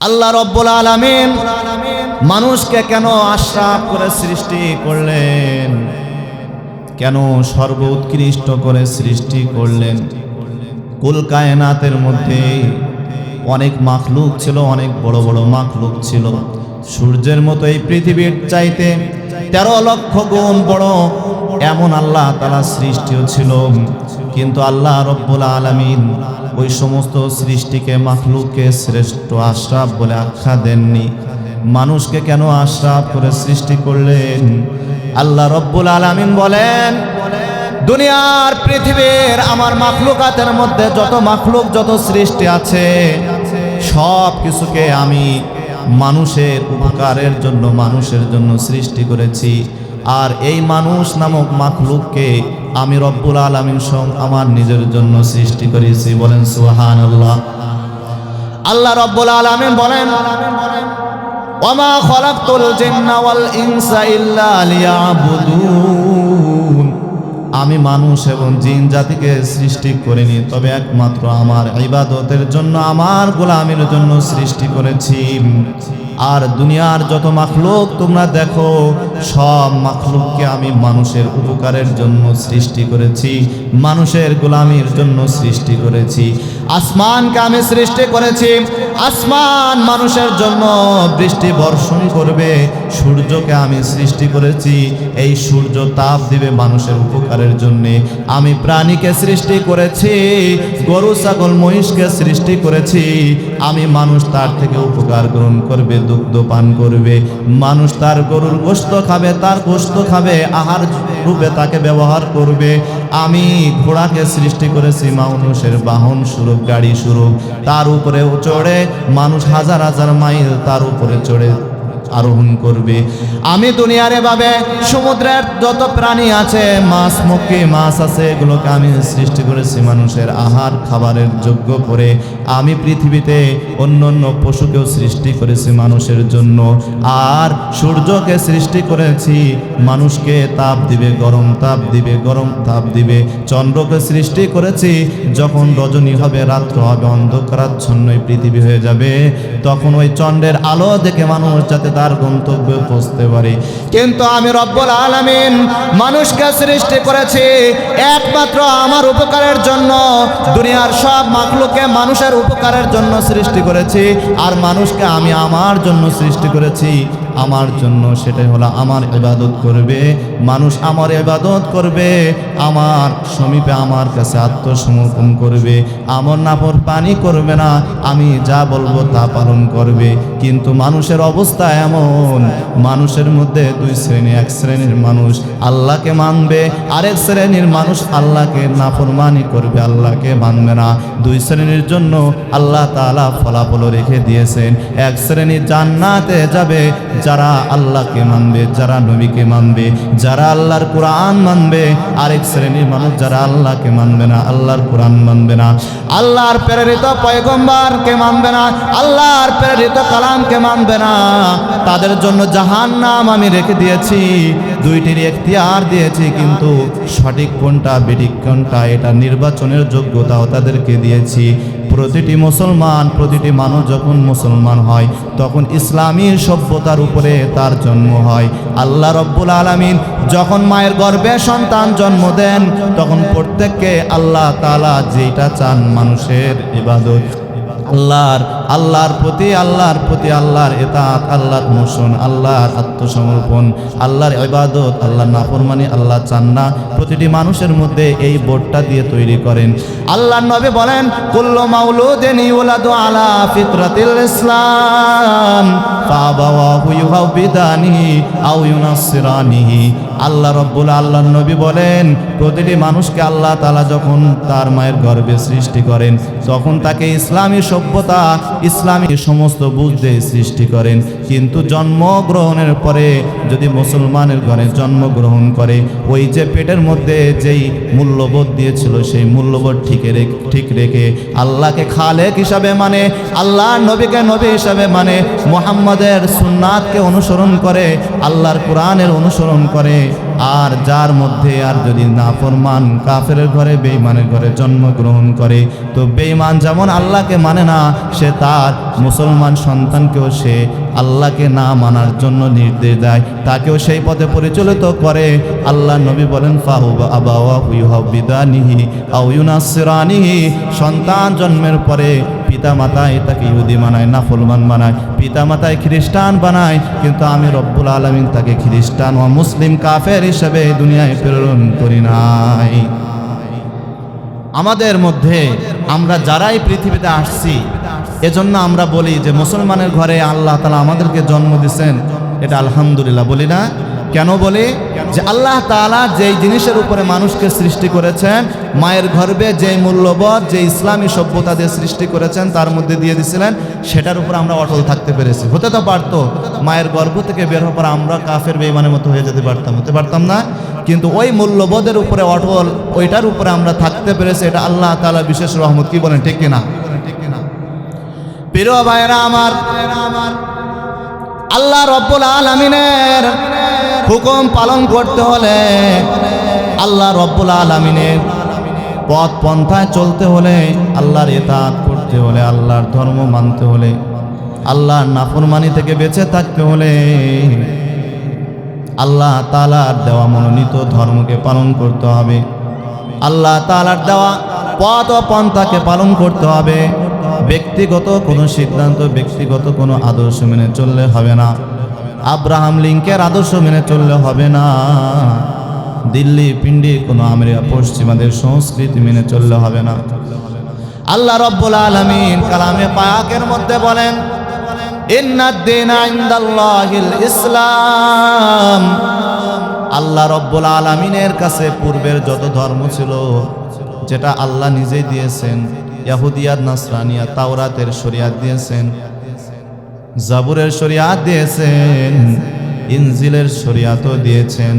আল্লাহ রব্বুল আলামিন মানুষকে কেন আশরাফ করে সৃষ্টি করলেন, কেন সর্বোৎকৃষ্ট করে সৃষ্টি করলেন? কুল কায়নাতের মধ্যে অনেক মাখলুক ছিল, অনেক বড় বড় মাখলুক ছিল। সূর্যের মতো এই পৃথিবীর চাইতে 13 লক্ষ গুণ বড় এমন আল্লাহ তাআলা সৃষ্টিও ছিল। কিন্তু আল্লাহ রব্বুল আলামিন ওই সমস্ত সৃষ্টিকে, মাখলুককে শ্রেষ্ঠ আশরাফ বলে আখ্যা দেননি। মানুষকে কেন আশরাফ করে সৃষ্টি করলেন? আল্লাহ রব্বুল আলামিন বলেন, দুনিয়ার পৃথিবীর আমার মাখলুকাতের মধ্যে যত মাখলুক, যত সৃষ্টি আছে, সব কিছুকে আমি মানুষের উপকারের জন্য, মানুষের জন্য সৃষ্টি করেছি। আর এই মানুষ নামক মাখলুককে আমি রব্বুল আলামিন স্বয়ং আমার নিজের জন্য সৃষ্টি করেছি। বলেন সুবহানাল্লাহ। আল্লাহ রব্বুল আলামিন বলেন, ওয়ামা খালাকতুল জিন্না ওয়াল ইনসা ইল্লা লিয়াবুদুন, আমি মানুষ এবং জিন জাতিকে সৃষ্টি করিনি, তবে একমাত্র আমার ইবাদতের জন্য, আমার গোলামির জন্য সৃষ্টি করেছি। আর দুনিয়ার যত মাখলুক তোমরা দেখো, সব মাখলুককে আমি মানুষের উপকারের জন্য সৃষ্টি করেছি, মানুষের গোলামির জন্য সৃষ্টি করেছি। আসমানকে আমি সৃষ্টি করেছি, আসমান মানুষের জন্য বৃষ্টি বর্ষণ করবে। সূর্যকে আমি সৃষ্টি করেছি, এই সূর্য তাপ দিবে মানুষের উপকারের জন্যে। আমি প্রাণীকে সৃষ্টি করেছি, গরু ছাগল মহিষকে সৃষ্টি করেছি, আমি মানুষ তার থেকে উপকার গ্রহণ করবে, দুগ্ধ পান করবে। মানুষ তার গরুর গোশত খাবে, তার গোশত খাবে, আহার রূপে তাকে ব্যবহার করবে। আমি ঘোড়াকে সৃষ্টি করেছি মানুষের বাহন স্বরূপ, গাড়ি স্বরূপ, তার উপরে চড়ে মানুষ হাজার হাজার মাইল তার উপরে চড়ে আরোহণ করবে। আমি দুনিয়ার এভাবে সমুদ্রের যত প্রাণী আছে, মাছ মুখী মাছ আছে, এগুলোকে আমি সৃষ্টি করেছি মানুষের আহার খাবারের যোগ্য করে। আমি পৃথিবীতে অন্য অন্য পশুকেও সৃষ্টি করেছি মানুষের জন্য। আর সূর্যকে সৃষ্টি করেছি মানুষকে তাপ দিবে, গরম তাপ দিবে, গরম তাপ দিবে। চন্দ্রকে সৃষ্টি করেছি, যখন রজনী হবে, রাত্র হবে, অন্ধকারাচ্ছন্ন পৃথিবী হয়ে যাবে, তখন ওই চন্দ্রের আলো দেখে মানুষ যাতে তার গন্তব্যে পৌঁছতে পারে। কিন্তু আমি রব্বুল আলামিন মানুষকে সৃষ্টি করেছি একমাত্র আমার উপকারের জন্য। দুনিয়ার সব মাখলুককে মানুষের উপকারের জন্য সৃষ্টি করেছি, আর মানুষকে আমি আমার জন্য সৃষ্টি করেছি, আমার জন্য। সেটাই হলো আমার ইবাদত করবে, মানুষ আমার ইবাদত করবে, আমার সমীপে আমার কাছে আত্মসমর্পণ করবে, আমার নাফরমানি করবে না, আমি যা বলবো তা পালন করবে। কিন্তু মানুষের অবস্থা এমন, মানুষের মধ্যে দুই শ্রেণী। এক শ্রেণীর মানুষ আল্লাহকে মানবে, আরেক শ্রেণীর মানুষ আল্লাহকে নাফরমানি করবে, আল্লাহকে মানবে না। দুই শ্রেণীর জন্য আল্লাহ তাআলা ফলাফল রেখে দিয়েছেন। এক শ্রেণী জান্নাতে যাবে যারা আল্লাহকে মানবে, যারা নবীকে মানবে, যারা আল্লাহর কোরআন মানবে। আরেক শ্রেণীর মানুষ যারা আল্লাহকে মানবে না, আল্লাহর কোরআন মানবে না, আল্লাহর প্রেরিত পয়গম্বরকে মানবে না, আল্লাহর প্রেরিত কালামকে মানবে না, তাদের জন্য জাহান্নাম আমি রেখে দিয়েছি। দুইটির এখতিয়ার দিয়েছি, কিন্তু সঠিক কোনটা বেঠিক কোনটা এটা নির্বাচনের যোগ্যতাও তাদেরকে দিয়েছি। প্রতিটি মুসলমান, প্রতিটি মানুষ যখন মুসলমান হয়, তখন ইসলামী সভ্যতার উপরে তার জন্ম হয়। আল্লাহ রব্বুল আলামিন যখন মায়ের গর্ভে সন্তান জন্ম দেন, তখন প্রত্যেককে আল্লাহ তাআলা যেটা চান, মানুষের ইবাদত, আল্লাহর প্রতি আল্লাহর ইতাআত, আল্লাহর অনুসরণ, আল্লাহর আত্মসমর্পণ, আল্লাহর ইবাদত, আল্লাহর নাফরমানি আল্লাহ চান না। প্রতিটি মানুষের মধ্যে এই বোর্ডটা দিয়ে তৈরি করেন। আল্লাহর নবী বলেন, কুল্লু মাউলুদিন ইউলাদু আলা ফিতরাতিল ইসলাম ফাবাওয়াহু ইউহাউবিদানিহি আও ইউনাসসিরানিহি। আল্লাহর নবী বলেন, প্রতিটি মানুষকে আল্লাহ তাআলা যখন তার মায়ের গর্ভে সৃষ্টি করেন, তখন তাকে ইসলামী সভ্যতা, ইসলামী সমস্ত বুঝ দিয়ে সৃষ্টি করেন। কিন্তু জন্মগ্রহণের পরে যদি মুসলমানের ঘরে জন্মগ্রহণ করে, ওই যে পেটের মধ্যে যেই মূল্যবোধ দিয়েছিল, সেই মূল্যবোধ ঠিক রেখে আল্লাহকে খালেক হিসাবে মানে, আল্লাহর নবীকে নবী হিসাবে মানে, মুহাম্মাদের সুন্নাতকে অনুসরণ করে, আল্লাহর কোরআনের অনুসরণ করে। আর যার মধ্যে আর যদি নাফরমান কাফেরের ঘরে, বেঈমানের ঘরে জন্মগ্রহণ করে, তো বেঈমান যেমন আল্লাহকে মানে না, সে তার মুসলমান সন্তানকেও সে আল্লাহকে না মানার জন্য নির্দেশ দেয়, তাকেও সেই পথে পরিচালিত করে। আল্লাহ নবী বলেন ফাহু আবাওয়াহু ইউহাবিদানিহি আও ইউনাসসিরানিহি, সন্তান জন্মের পরে পিতা মাতায় তাকে ইহুদি বানায়, নাফরমান বানায়, পিতা মাতায় খ্রিস্টান বানায়, কিন্তু আমি রব্বুল আলামিন তাকে খ্রিস্টান ও মুসলিম কাফের হিসেবে দুনিয়ায় প্রেরণ করি নাই। আমাদের মধ্যে আমরা যারাই পৃথিবীতে আসছি, এজন্য আমরা বলি যে মুসলমানের ঘরে আল্লাহ তাআলা আমাদেরকে জন্ম দিয়েছেন, এটা আলহামদুলিল্লাহ বলি না? কেন বলি? যে আল্লাহ তাআলা যেই জিনিসের উপরে মানুষকে সৃষ্টি করেছেন, মায়ের গর্ভে যেই মূল্যবোধ, যে ইসলামী সভ্যতা দিয়ে সৃষ্টি করেছেন, তার মধ্যে দিয়ে দিয়েছিলেন, সেটার উপর আমরা অটল থাকতে পেরেছি। হতে তো পারতো মায়ের গর্ভ থেকে বের হওয়ার পর আমরা কাফের বেঈমানের মতো হয়ে যেতে পারতাম, হতে পারতাম না? কিন্তু ওই মূল্যবোধের উপরে অটল, ওইটার উপরে আমরা থাকতে পেরেছি, এটা আল্লাহ তাআলা বিশেষ রহমত। কি বলেন, ঠিক কিনা? প্রিয় ভাইরা আমার, আল্লাহ রব্বুল আলামিনের হুকুম পালন করতে হলে, আল্লাহ রব্বুল আলামিনের পথ পন্থায় চলতে হলে, আল্লাহর ইতাআত করতে হলে, আল্লাহর ধর্ম মানতে হলে, আল্লাহর নাফরমানি থেকে বেঁচে থাকতে হলে আল্লাহ তাআলার দেওয়া মনোনীত ধর্মকে পালন করতে হবে। আল্লাহ তাআলার দেওয়া পথ ও পন্থাকে পালন করতে হবে। ব্যক্তিগত কোনো সিদ্ধান্ত, ব্যক্তিগত কোনো আদর্শ মেনে চললে হবে না। আব্রাহাম লিঙ্কের আদর্শ মেনে চললে হবে না। দিল্লি পিন্ডি কোনো আমেরিকা পশ্চিমাদের সংস্কৃতি মেনে চললে হবে না। আল্লাহ রব্বুল আলামিন কালামে পাকের মধ্যে বলেন, ইন্নাদ দীনা ইনদাল্লাহিল ইসলাম। আল্লাহ রব্বুল আলামিনের কাছে পূর্বের যত ধর্ম ছিল, যেটা আল্লাহ নিজেই দিয়েছেন, ইহুদিয়াত, নাসরানিয়াত, তাওরাতের শরিয়াত দিয়েছেন, জাবুরের শরিয়াত দিয়েছেন, ইনজিলের শরিয়াতও দিয়েছেন।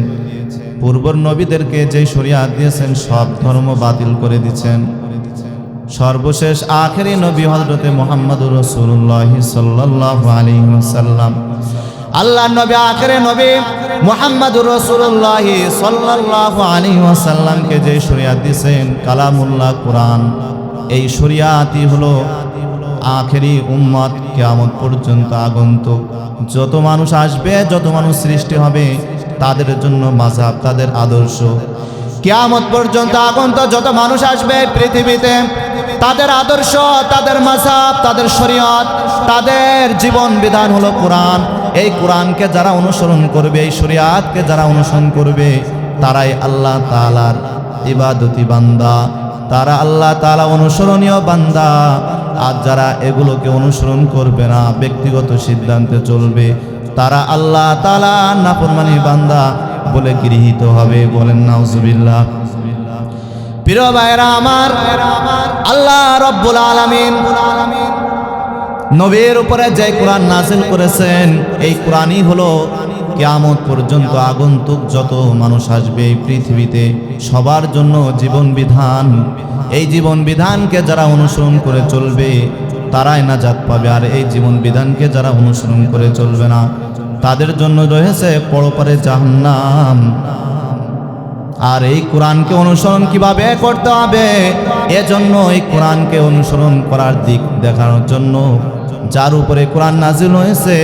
পূর্বর নবীদেরকে যে শরিয়াত দিয়েছেন, সব ধর্ম বাতিল করে দিয়েছেন। সর্বশেষ আখেরি নবী হযরতে মুহাম্মদুর রাসূলুল্লাহ সাল্লাল্লাহু আলাইহি ওয়াসাল্লাম, আল্লাহর নবী আখেরি নবী মুহাম্মদুর রাসূলুল্লাহ সাল্লাল্লাহু আলাইহি ওয়াসাল্লামকে যে শরিয়াত দিয়েছেন, কালামুল্লাহ কুরআন, এই শরিয়াতই হলো আখেরি উম্মত, কিয়ামত পর্যন্ত আগন্তুক যত মানুষ আসবে, যত মানুষ সৃষ্টি হবে, তাদের জন্য মাযহাব, তাদের আদর্শ। কিয়ামত পর্যন্ত আগন্তুক যত মানুষ আসবে পৃথিবীতে, তাদের আদর্শ, তাদের মাযহাব, তাদের শরীয়ত, তাদের জীবন বিধান হলো কোরআন। এই কোরআনকে যারা অনুসরণ করবে, এই শরীয়তকে যারা অনুসরণ করবে, তারাই আল্লাহ তাআলার ইবাদতি বান্দা, তারা আল্লাহ তাআলা অনুসরণীয় বান্দা। আর যারা এগুলোকে অনুসরণ করবে না, ব্যক্তিগত সিদ্ধান্তে চলবে, তারা আল্লাহ তাআলা নাফরমানি বান্দা বলে গৃহীত হবে। বলেন নাউজুবিল্লাহ। প্রিয় ভাইরা আমার, আল্লাহ রব্বুল আলামিন নবীর উপরে যে কোরআন নাযিল করেছেন, এই কোরআনই হলো কিয়ামত পর্যন্ত আগন্তুক যত মানুষ আসবে এই পৃথিবীতে, সবার জন্য জীবন বিধান। এই জীবন বিধানকে যারা অনুসরণ করে চলবে, তারাই নাজাত পাবে। আর এই জীবন বিধানকে যারা অনুসরণ করে চলবে না, তাদের জন্য রয়েছে পরপারে জাহান্নাম। আর এই কোরআনকে অনুসরণ কিভাবে করতে হবে, এজন্য এই কোরআনকে অনুসরণ করার দিক দেখানোর জন্য যার উপরে কোরআন নাযিল হয়েছে,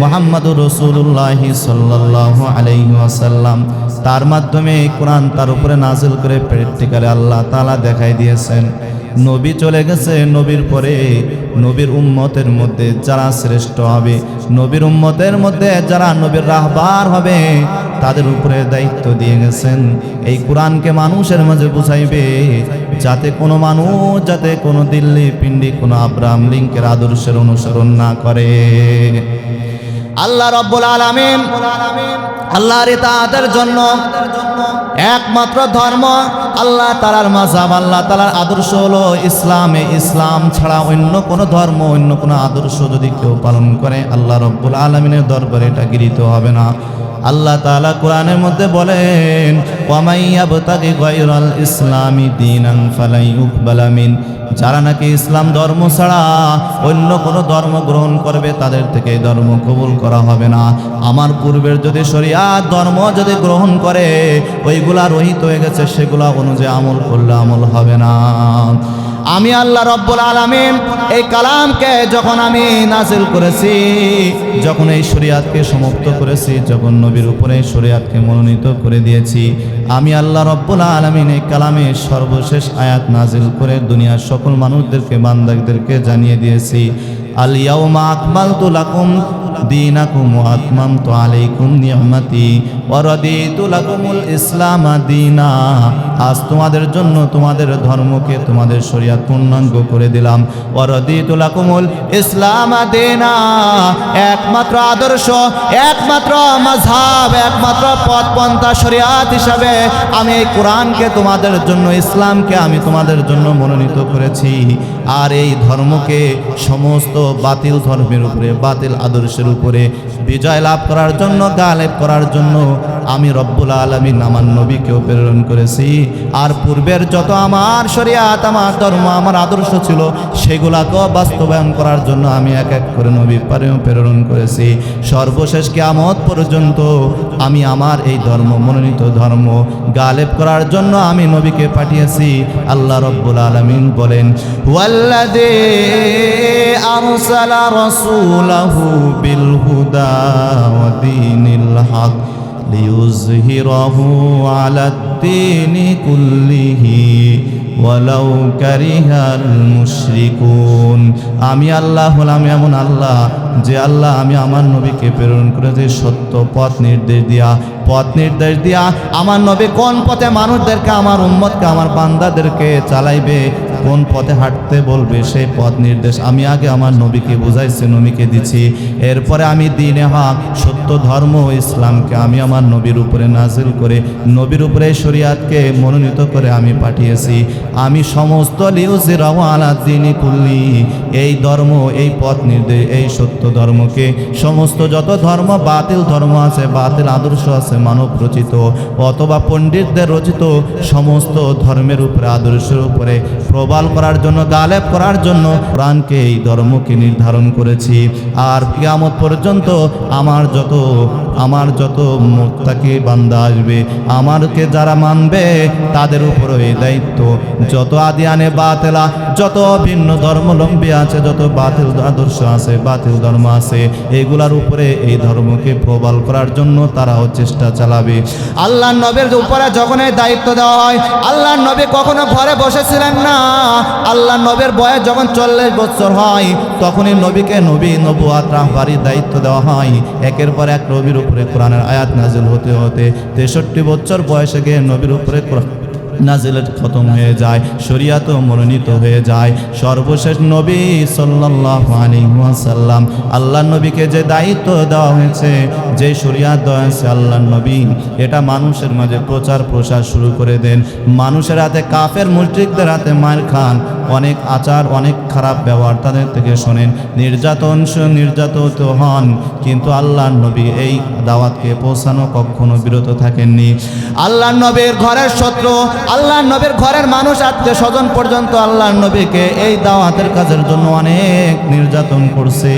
মুহাম্মদুর রাসূলুল্লাহ সাল্লাল্লাহু আলাইহি ওয়াসাল্লাম, তার মাধ্যমে কোরআন তার উপরে নাযিল করে প্র্যাকটিক্যালি আল্লাহ তাআলা দেখাই দিয়েছেন। নবী চলে গেছে, নবীর পরে নবীর উম্মতের মধ্যে যারা শ্রেষ্ঠ হবে, নবীর উম্মতের মধ্যে যারা নবীর রাহবার হবে, তাদের উপরে দায়িত্ব দিয়ে গেছেন এই কোরআনকে মানুষের মাঝে বুঝাইবে, যাতে কোনো মানুষ, যাতে কোনো দিল্লি পিন্ডি, কোনো আব্রাহাম লিঙ্কের আদর্শের অনুসরণ না করে। আল্লাহ রব্বুল আলামিন আল্লাহর ইতাআতের জন্য একমাত্র ধর্ম, আল্লাহ তাআলার মাযহাব, আল্লাহ তাআলার আদর্শ হলো ইসলামে। ইসলাম ছাড়া অন্য কোনো ধর্ম, অন্য কোনো আদর্শ যদি কেউ পালন করে, আল্লাহ রব্বুল আলামিনের দরবারে এটা গৃহীত হবে না। আল্লাহ তাআলা কোরআনের মধ্যে বলেন, ওয়া মান ইয়াবতাগি গায়রাল ইসলামি দীনান ফালাই ইউকবালা মিন, যারা নাকি ইসলাম ধর্ম ছাড়া অন্য কোনো ধর্ম গ্রহণ করবে, তাদের থেকে এই ধর্ম কবুল করা হবে না। আমার পূর্বের যদি শরিয়াত ধর্ম যদি গ্রহণ করে, ওইগুলা রহিত হয়ে গেছে, সেগুলা অনুযায়ী আমল করলে আমল হবে না। আমি আল্লাহ রব্বুল আলামিন এই কালামকে যখন আমি নাজিল করেছি, যখন এই শরীয়তকে সমাপ্ত করেছি, যখন নবীর উপরে শরীয়তকে মনোনীত করে দিয়েছি, আমি আল্লাহ রব্বুল আলামিন এই কালামে সর্বশেষ আয়াত নাজিল করে দুনিয়ার সকল মানুষদেরকে, বান্দাদেরকে জানিয়ে দিয়েছি, আল ইয়াউমা আকমালতু লাকুম দীনাকুম ওয়া আতমামতু আলাইকুম নি'মাতি ওয়া রাদিতু লাকুমুল ইসলাম দীনা। আজ তোমাদের জন্য তোমাদের ধর্মকে, তোমাদের শরীয়ত পূর্ণাঙ্গ করে দিলাম। ওয়া রাদিতু লাকুমুল ইসলাম দীনা, একমাত্র আদর্শ, একমাত্র মাযহাব, একমাত্র পথ পন্থা শরীয়ত হিসাবে আমি এই কোরআনকে তোমাদের জন্য, ইসলামকে আমি তোমাদের জন্য মনোনীত করেছি। আর এই ধর্মকে সমস্ত বাতিল ধর্মের উপরে, বাতিল আদর্শের উপরে বিজয় লাভ করার জন্য, গালেব করার জন্য আমি রব্বুল আলামিন আমার নবীকেও প্রেরণ করেছি। আর পূর্বের যত আমার শরীয়ত, আমার ধর্ম, আমার আদর্শ ছিল, সেগুলাকেও বাস্তবায়ন করার জন্য আমি এক এক করে নবী প্রেরণ করেছি। সর্বশেষ কিয়ামত পর্যন্ত আমি আমার এই ধর্ম, মনোনীত ধর্ম গালেব করার জন্য আমি নবীকে পাঠিয়েছি। আল্লাহ রব্বুল আলামিন বলেন, ওয়াল্লাযী আরসালা রাসূলাহু বিল হুদা ওয়া দীনিল হক লিইয়ুযহিরাহু আলাদ-দীনি কুল্লিহি ওয়ালাউ কারিহাল মুশরিকুন। আমি আল্লাহ হলাম এমন আল্লাহ, যে আল্লাহ আমি আমার নবীকে প্রেরণ করে যে সত্য পথ নির্দেশ দিয়া আমার নবী কোন পথে মানুষদেরকে, আমার উম্মতকে, আমার বান্দাদেরকে চালাইবে, কোন পথে হাঁটতে বলবে, সেই পথ নির্দেশ আমি আগে আমার নবীকে বুঝাইছি, নবীকে দিচ্ছি। এরপরে আমি দ্বীনে হক, সত্য ধর্ম ইসলামকে আমি আমার নবীর উপরে নাজিল করে, নবীর উপরে শরীয়তকে মনোনীত করে আমি পাঠিয়েছি। আমি সমস্ত লিইয়ুযহিরাহু আলাদ-দীনি কুল্লি, এই ধর্ম, এই পথ নির্দেশ, এই সত্য ধর্মকে সমস্ত যত ধর্ম, বাতিল ধর্ম আছে, বাতিল আদর্শ আছে, মানব রচিত অথবা পণ্ডিতদের রচিত সমস্ত ধর্মের উপরে, আদর্শের উপরে প্রবাল করার জন্য, গালেব করার জন্য কোরআনকে, এই ধর্মকে নির্ধারণ করেছি। আর কিয়ামত পর্যন্ত আমার যত মুত্তাকি বান্দা আসবে, আমারকে যারা মানবে, তাদের উপর এই দায়িত্ব, যত আদিয়ানে বাতেলা, যত ভিন্ন ধর্মলম্বী আছে, যত বাতিল আদর্শ আছে, বাতিল ধর্ম আছে, এগুলার উপরে এই ধর্মকে প্রবাল করার জন্য তারাও চেষ্টা চালাবে। আল্লাহ নবীর উপরে যখন এই দায়িত্ব দেওয়া হয়, আল্লাহ নবী কখনো ঘরে বসেছিলেন না। আল্লাহ নবীর বয়স যখন 40 বছর হয়, তখনই নবীকে নবুয়াত রাহবারির দায়িত্ব দেওয়া হয়। একের পর এক নবীর উপরে কোরআনের আয়াত নাজিল হতে হতে 63 বছর বয়সে গিয়ে নবীর উপরে নাজিলের খতম হয়ে যায়, শরীয়ত মনোনীত হয়ে যায়। সর্বশেষ নবী সাল্লাল্লাহু আলাইহি ওয়াসাল্লাম, আল্লাহ নবীকে যে দায়িত্ব দেওয়া হয়েছে, যে শরীয়ত দেওয়া হয়েছে, আল্লাহ নবী এটা মানুষের মাঝে প্রচার প্রসার শুরু করে দেন। মানুষের হাতে, কাফের মুশরিকদের হাতে মার খান, অনেক আচার, অনেক খারাপ ব্যবহার তাদের থেকে শোনেন, নির্যাতিত হন, কিন্তু আল্লাহ নবী এই দাওয়াতকে পৌঁছানো কখনো বিরত থাকেননি। আল্লাহ নবীর ঘরের শত্রু, আল্লাহ নবীর ঘরের মানুষ, আত্মীয় স্বজন পর্যন্ত আল্লাহ নবীকে এই দাওয়াতের কাজের জন্য অনেক নির্যাতন করছে,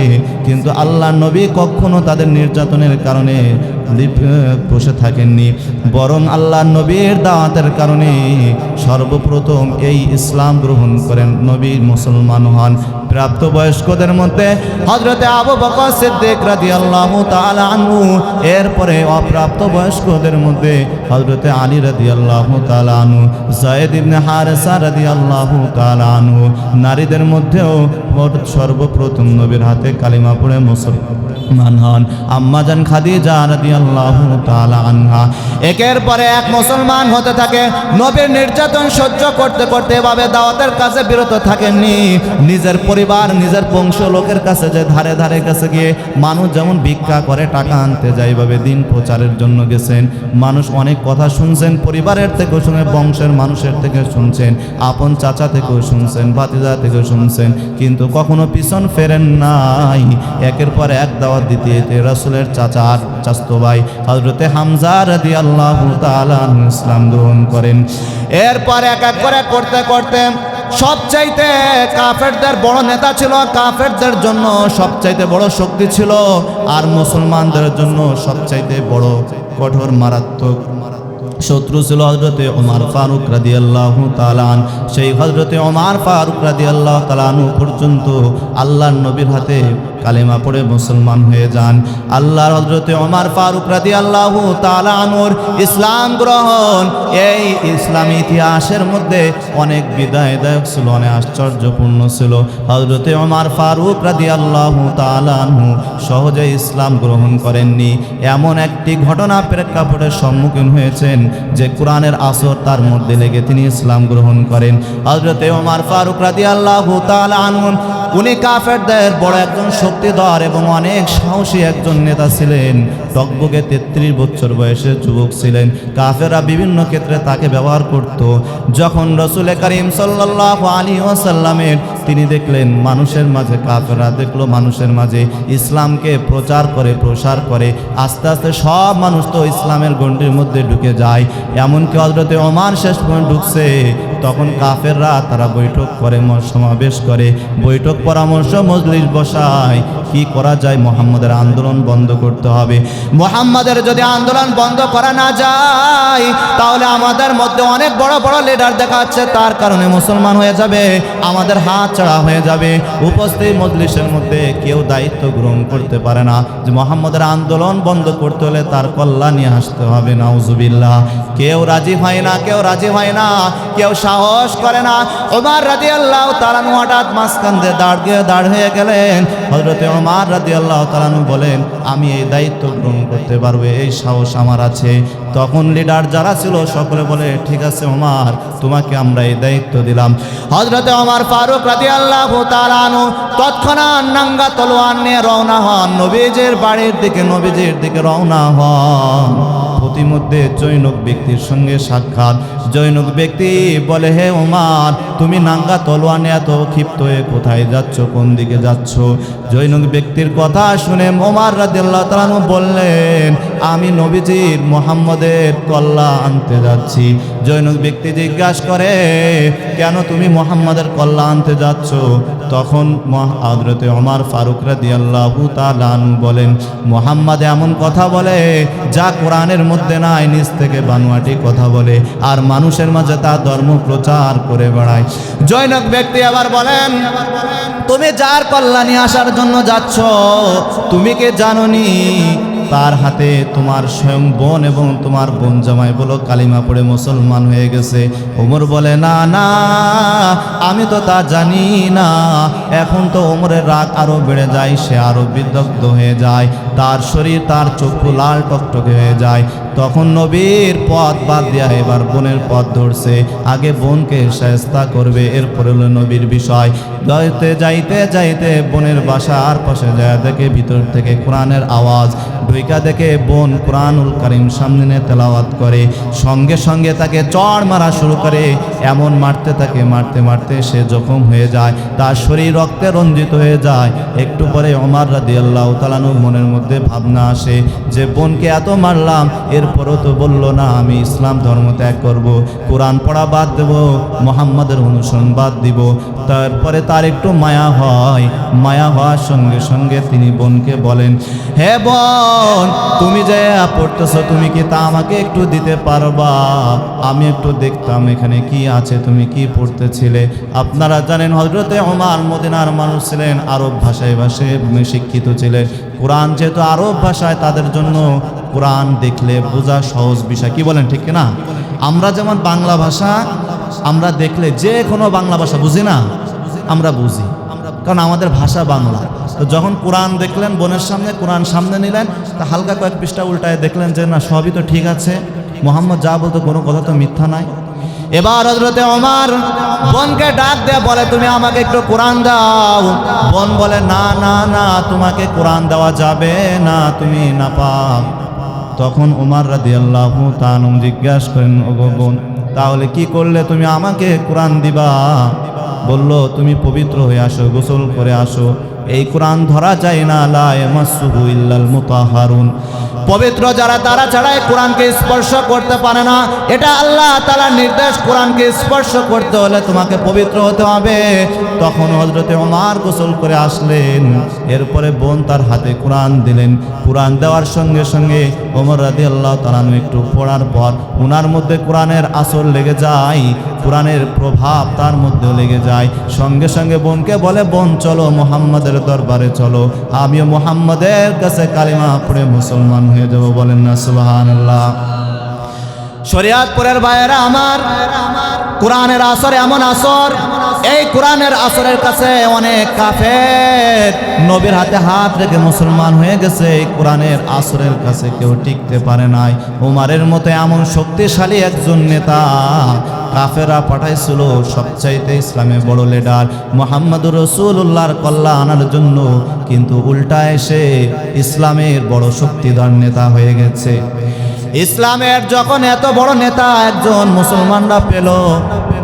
কিন্তু আল্লাহ নবী কখনো তাদের নির্যাতনের কারণে বসে থাকেননি, বরং আল্লাহ নবীর দাওয়াতের কারণে সর্বপ্রথম এই ইসলাম গ্রহণ করেন, নবী মুসলমান হন। প্রাপ্তবয়স্কদের মধ্যে হযরতে আবু বকর সিদ্দিক রাদিয়াল্লাহু তাআলা আনহু, এরপরে অপ্রাপ্তবয়স্কদের মধ্যে হযরতে আলী রাদিয়াল্লাহু তাআলা আনহু, যায়েদ ইবনে হারেসা রাদিয়াল্লাহু তাআলা আনহু। নারীদের মধ্যেও সর্বপ্রথম নবীর হাতে কালিমা পড়ে মুসলমান হন আম্মা জান খাদিজা রাদিয়াল্লাহু তাআলা আনহা। একের পরে এক মুসলমান হতে থাকে। নবীর নির্যাতন সহ্য করতে করতে এভাবে দাওয়াতের কাছে বিরত থাকেননি। নিজের পরিবার, নিজের বংশ লোকের কাছে যে ধারে ধারে কাছে গিয়ে মানুষ যেমন ভিক্ষা করে টাকা আনতে যায়, এভাবে দিন প্রচারের জন্য গেছেন। মানুষ অনেক কথা শুনছেন, পরিবারের থেকেও শুনে, বংশের মানুষের থেকে শুনছেন, আপন চাচা থেকেও শুনছেন, ভাতিজা থেকেও শুনছেন, কিন্তু কখনো পিছন ফেরেন নাই। একের পর এক দাওয়াত দিতে দিতে রাসূলের চাচার চাচতো ভাই হযরতে হামজা রাদিয়াল্লাহু তাআলা ইসলাম গ্রহণ করেন। এরপর এক এক করে করতে করতে সবচাইতে কাফেরদের বড় নেতা ছিল, কাফেরদের জন্য সবচাইতে বড় শক্তি ছিল, আর মুসলমানদের জন্য সবচাইতে বড় কঠোর মারাত্মক শত্রু ছিল হযরতে ওমর ফারুক রাদিয়াল্লাহু তাআলা আন। সেই হযরতে ওমর ফারুক রাদিয়াল্লাহু তাআলা আনহু পর্যন্ত আল্লাহর নবীর হাতে কালেমা পড়ে মুসলমান হয়ে যান। আল্লাহর হযরতে ওমর ফারুক রাদিয়াল্লাহু তাআলা আনহুর ইসলাম গ্রহণ এই ইসলামী ইতিহাসের মধ্যে অনেক বিদায়দায়ক ছিল, অনেক আশ্চর্যপূর্ণ ছিল। হযরতে ওমর ফারুক রাদিয়াল্লাহু তাআলা আনহু সহজে ইসলাম গ্রহণ করেননি। এমন একটি ঘটনা প্রেক্ষাপটের সম্মুখীন হয়েছেন যে কোরআনের আসর তার মধ্যে লেগে তিনি ইসলাম গ্রহণ করেন। হযরতে ওমর ফারুক রাদিয়াল্লাহু তাআলা আনহু উনি কাফেরদের বড় একজন শক্তিধর এবং অনেক সাহসী একজন নেতা ছিলেন। টকবকে 33 বছর বয়সে যুবক ছিলেন। কাফেররা বিভিন্ন ক্ষেত্রে তাকে ব্যবহার করত। যখন রাসূল করিম সাল্লাল্লাহু আলাইহি ওয়াসাল্লামের তিনি দেখলেন মানুষের মাঝে, কাফেররা দেখলো মানুষের মাঝে ইসলামকে প্রসার করে আস্তে আস্তে সব মানুষ তো ইসলামের গণ্ডির মধ্যে ঢুকে যায়। এমনকি হযরতে ওমর শেষ পর্যন্ত ঢুকছে। তখন কাফেররা তারা বৈঠক করে, সমাবেশ করে, বৈঠক পরামর্শ মজলিস বসায় কি করা যায়, মুহাম্মাদের আন্দোলন বন্ধ করতে হবে। মুহাম্মাদের যদি আন্দোলন বন্ধ করা না যায় তাহলে আমাদের মধ্যে অনেক বড় বড় লিডার দেখাচ্ছে, তার কারণে মুসলমান হয়ে যাবে, আমাদের হাত ছাড়া হয়ে যাবে। উপস্থিত মজলিসের মধ্যে কেউ দায়িত্ব গ্রহণ করতে পারে না যে মুহাম্মাদের আন্দোলন বন্ধ করতে হলে তার কল্যাণ নিয়ে আসতে হবে। নাউজুবিল্লাহ। কেউ রাজি হয় না, কেউ সাহস করে না। ওমর রাদিয়াল্লাহু তাআলা হঠাৎ মাঝখান দিয়ে দাঁড় হয়ে গেলেন। হযরতে ওমর রাদিয়াল্লাহু তাআলা বলেন, আমি এই দায়িত্ব গ্রহণ করতে পারবো, এই সাহস আমার আছে। তখন লিডার যারা ছিল সকলে বলে, ঠিক আছে ওমর, তোমাকে আমরা এই দায়িত্ব দিলাম। হযরতে ওমর ফারুক রাদিয়াল্লাহু তাআলা তৎক্ষণাৎ নাঙ্গা তলোয়ার নিয়ে রওনা হন, নবীজির বাড়ির দিকে, নবীজির দিকে রওনা হন। প্রতিমধ্যে জৈনক ব্যক্তির সঙ্গে সাক্ষাৎ। জৈনক ব্যক্তি বলে, হে ওমর, তুমি নাঙ্গা তলোয়ার নিয়ে এত ক্ষিপ্ত হয়ে কোথায় যাচ্ছ, কোন দিকে যাচ্ছ? জৈনক ব্যক্তির কথা শুনে ওমর রাদিয়াল্লাহু তাআলা বললেন, আমি নবীজির মুহাম্মদের কল্যাণ আনতে যাচ্ছি। জৈনক ব্যক্তি জিজ্ঞাসা করে, কেন তুমি মুহাম্মদের কল্যাণ আনতে যাচ্ছ? তখন হযরতে ওমর ফারুক রাদিয়াল্লাহু তাআলা বলেন, মুহাম্মদ এমন কথা বলে যা কোরআনের মধ্যে নাই, নিজ থেকে বানোয়াটি কথা বলে আর মানুষের মাঝে তার ধর্ম প্রচার করে বেড়ায়। জৈনক ব্যক্তি আবার বলেন, তুমি যার কল্যাণে আসার জন্য যাচ্ছ, তুমি কি জানোনি তার হাতে তোমার স্বয়ং বোন এবং তোমার বোন জামাই বলো কালিমা পড়ে মুসলমান হয়ে গেছে? ওমর বলে, না না, আমি তো তা জানি না। এখন তো ওমরের রাগ আরো বেড়ে যায়, সে আরো বিদগ্ধ হয়ে যায়, তার শরীর, তার চক্ষু লাল টকটকে হয়ে যায়। তখন নবীর পথ বাদ দিয়া এবার বোনের পথ ধরছে। আগে বোনকে শায়েস্তা করবে, এরপরে হলো নবীর বিষয়। যাইতে যাইতে বোনের বাসার পাশে যায়, দেখে ভিতর থেকে কোরআনের আওয়াজ। ঢুইকা দেখে বোন কোরআনুল কারীম সামনে নিয়ে তেলাওয়াত করে। সঙ্গে সঙ্গে তাকে চড় মারা শুরু করে। এমন মারতে তাকে মারতে সে জখম হয়ে যায়, তার শরীর রক্তে রঞ্জিত হয়ে যায়। একটু পরে ওমর রাদিয়াল্লাহু তাআলা মনের মধ্যে ভাবনা আসে যে বোনকে এত মারলাম, এরপরও তো বলল না আমি ইসলাম ধর্ম ত্যাগ করব, কোরআন পড়া বাদ দেব, মুহাম্মাদের অনুসরণ বাদ দিব। তারপরে তার একটু মায়া হয়। মায়া হওয়ার সঙ্গে সঙ্গে তিনি বোনকে বলেন, হে বোন, তুমি যে পড়তেছো, তুমি কি তা আমাকে একটু দিতে পারবা? আমি একটু দেখতাম এখানে কি আছে, তুমি কি পড়তেছিলে। আপনারা জানেন হযরতে ওমর মদিনার মানুষ ছিলেন, আরব ভাষায় শিক্ষিত ছিলেন। কোরআন যেহেতু আরব ভাষায়, তাদের জন্য কোরআন দেখলে বোঝা সহজ বিষয়। কি বলেন, ঠিক না? আমরা যেমন বাংলা ভাষা আমরা দেখলে যে কোনো বাংলা ভাষা বুঝি না, আমরা বুঝি, কারণ আমাদের ভাষা বাংলা। তো যখন কোরআন দেখলেন বোনের সামনে, কোরআন সামনে নিলেন, তা হালকা কয়েক পৃষ্ঠা উল্টায় দেখলেন যে না, সবই তো ঠিক আছে, মুহাম্মদ যা বলতো কোনো কথা তো মিথ্যা নাই। এবার হযরতে ওমর বোনকে ডাক দিয়ে বলে, তুমি আমাকে একটু কোরআন দাও। বোন বলে, না না না, তোমাকে কোরআন দেওয়া যাবে না, তুমি নাপাক। তখন ওমর রাদিয়াল্লাহু তাআলা জিজ্ঞাসা করেন, ওগো বোন, তাহলে কি করলে তুমি আমাকে কোরআন দিবা? বলল, তুমি পবিত্র হয়ে আসো, গোসল করে আসো, এই কোরআন ধরা যায় না, লা ইয়ামাসসুহু ইল্লাল মুতাহহারুন। পবিত্র যারা তারা ছাড়াই কোরআনকে স্পর্শ করতে পারে না। এটা আল্লাহ তাআলার নির্দেশ, কোরআনকে স্পর্শ করতে হলে তোমাকে পবিত্র হতে হবে। তখন হযরতে ওমর গোসল করে আসলেন, এরপরে বোন তার হাতে কোরআন দিলেন। কোরআন দেওয়ার সঙ্গে সঙ্গে ওমর রাদিয়াল্লাহু তাআলা একটু পড়ার পর ওনার মধ্যে কোরআনের আসর লেগে যায়, কোরআনের প্রভাব তার মধ্যেও লেগে যায়। সঙ্গে সঙ্গে বোনকে বলে, বোন চলো মুহাম্মাদের দরবারে চলো, আমিও মুহাম্মাদের কাছে কালিমা পড়ে মুসলমান হয়ে যাব। বলেন না সুবহানাল্লাহ। শরীয়তপুরের ভাইয়েরা আমার, কোরআনের আসর এমন আসর, এই কোরআনের আসরের কাছে অনেক কাফের নবীর হাতে হাত রেখে মুসলমান হয়ে গেছে। এই কোরআনের আসরের কাছে কেউ টিকতে পারে নাই। উমারের মতো এমন শক্তিশালী একজন নেতা কাফেরা পাঠাইছিল, সবচাইতে ইসলামে বড় লিডার মুহাম্মদুর রাসূলুল্লাহর কল্যাণ আনার জন্য, কিন্তু উল্টা এসে ইসলামের বড় শক্তিধর নেতা হয়ে গেছে। ইসলামের যখন এত বড় নেতা একজন মুসলমানরা পেল,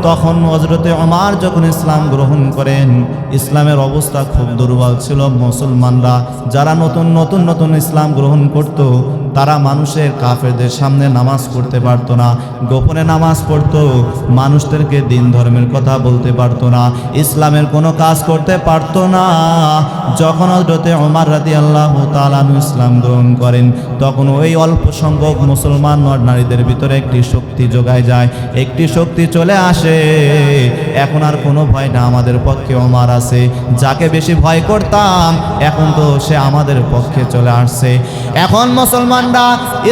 তখন হযরতে ওমর যখন ইসলাম গ্রহণ করেন, ইসলামের অবস্থা খুব দুর্বল ছিল। মুসলমানরা যারা নতুন নতুন নতুন ইসলাম গ্রহণ করত, তারা মানুষের কাফেরদের সামনে নামাজ পড়তে পারত না, গোপনে নামাজ পড়তো, মানুষদেরকে দিন ধর্মের কথা বলতে পারত না, ইসলামের কোনো কাজ করতে পারত না। যখন হযরতে ওমর রাদিয়াল্লাহু তাআলা ইসলাম গ্রহণ করেন, তখন ওই অল্প সংখ্যক মুসলমান নারীদের ভিতরে একটি শক্তি যোগায় যায়, একটি শক্তি চলে আসে। এখন আর কোনো ভয় না, আমাদের পক্ষে ওমর আছে। যাকে বেশি ভয় করতাম, এখন তো সে আমাদের পক্ষে চলে আসছে। এখন মুসলমানরা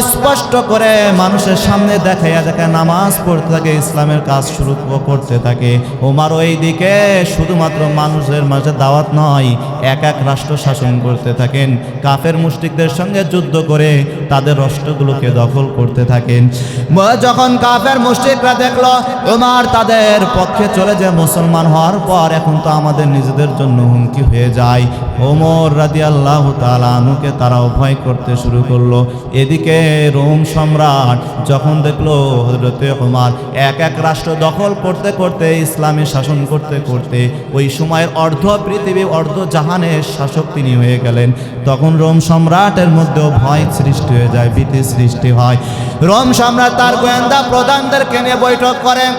স্পষ্ট করে মানুষের সামনে দেখাইয়া দেখায় নামাজ পড়তে থাকে, ইসলামের কাজ শুরু করতে থাকে। ওমর ওই দিকে শুধুমাত্র মানুষের মাঝে দাওয়াত নয়, এক এক রাষ্ট্র শাসন করতে থাকেন, কাফের মুশরিকদের সঙ্গে যুদ্ধ করে তাদের রাষ্ট্রগুলোকে দখল করতে থাকেন। যখন কাফের মুশরিকরা দেখলো ওমর তাদের পক্ষে চলে যায়, মুসলমান হওয়ার পর এখন তো আমাদের নিজেদের জন্য হুমকি হয়ে যায়, ওমর রাদিয়াল্লাহু তাআলা আনহুকে তারাও ভয় করতে শুরু করলো। এদিকে রোম সম্রাট যখন দেখলো হযরতে ওমর এক এক রাষ্ট্র দখল করতে করতে, ইসলামী শাসন করতে করতে ওই সময়ের অর্ধ পৃথিবী অর্ধ জাহানের শাসক তিনি হয়ে গেলেন, তখন রোম সম্রাটের মধ্যেও ভয় সৃষ্টি হয়ে যায়, ভীতি সৃষ্টি হয়। রোম সম্রাট তার গোয়েন্দা প্রধানদেরকে নিয়ে বৈঠক করেন,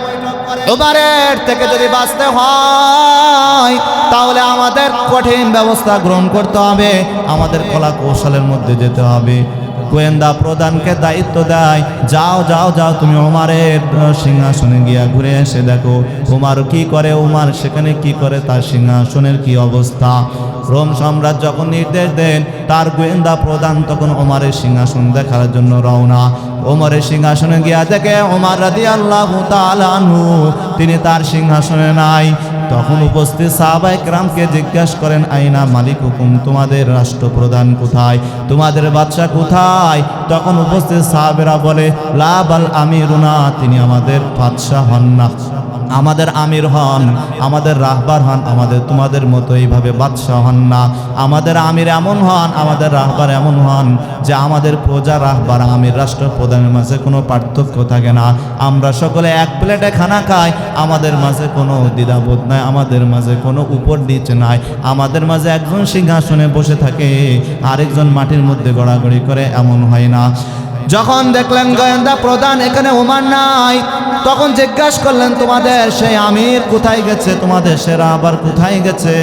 ওমরের থেকে যদি বাঁচতে হয় তাহলে আমাদের কঠিন ব্যবস্থা গ্রহণ করতে হবে, আমাদের কলা কৌশলের মধ্যে যেতে হবে। গোয়েন্দা প্রধানকে দায়িত্ব দেয়, যাও যাও যাও তুমি ওমরের সিংহাসনে গিয়া ঘুরে এসে দেখো ওমর কি করে, ওমর সেখানে কি করে, তার সিংহাসনের কি অবস্থা। রোম সম্রাট যখন নির্দেশ দেন, তার গোয়েন্দা প্রধান তখন ওমরের সিংহাসন দেখার জন্য রওনা। ওমরের সিংহাসনে গিয়া দেখে ওমর রাদিয়াল্লাহু তাআলা আনহু তিনি তার সিংহাসনে নাই। তখন উপস্থিত সাহাবায়ে কেরামকে জিজ্ঞাসা করেন, আইনা মালিক হুকুম, তোমাদের রাষ্ট্রপ্রধান কোথায়, তোমাদের বাদশা কোথায়? তখন উপস্থিত সাহাবেরা বলে, লা বাল আমিরুনা, তিনি আমাদের বাদশা হন না, আমাদের আমির হন, আমাদের রাহবার হন, আমাদের তোমাদের মতো এইভাবে বাদশা হন না। আমাদের আমির এমন হন, আমাদের রাহবার এমন হন যে আমাদের প্রজা রাহবার আমির রাষ্ট্রপ্রধানের মাঝে কোনো পার্থক্য থাকে না, আমরা সকলে এক প্লেটে খানা খাই, আমাদের মাঝে কোনো দ্বিধাবোধ নাই, আমাদের মাঝে কোনো উপর নিচে নাই, আমাদের মাঝে একজন সিংহাসনে বসে থাকে আরেকজন মাটির মধ্যে গড়াগড়ি করে, এমন হয় না। যখন দেখলেন গোয়েন্দা প্রধান এখানে ওমর নাই, তখন জিজ্ঞাসা করলেন, তোমাদের সেই আমির কোথায় গেছে, তোমাদের সেরা আবার কোথায় গেছে?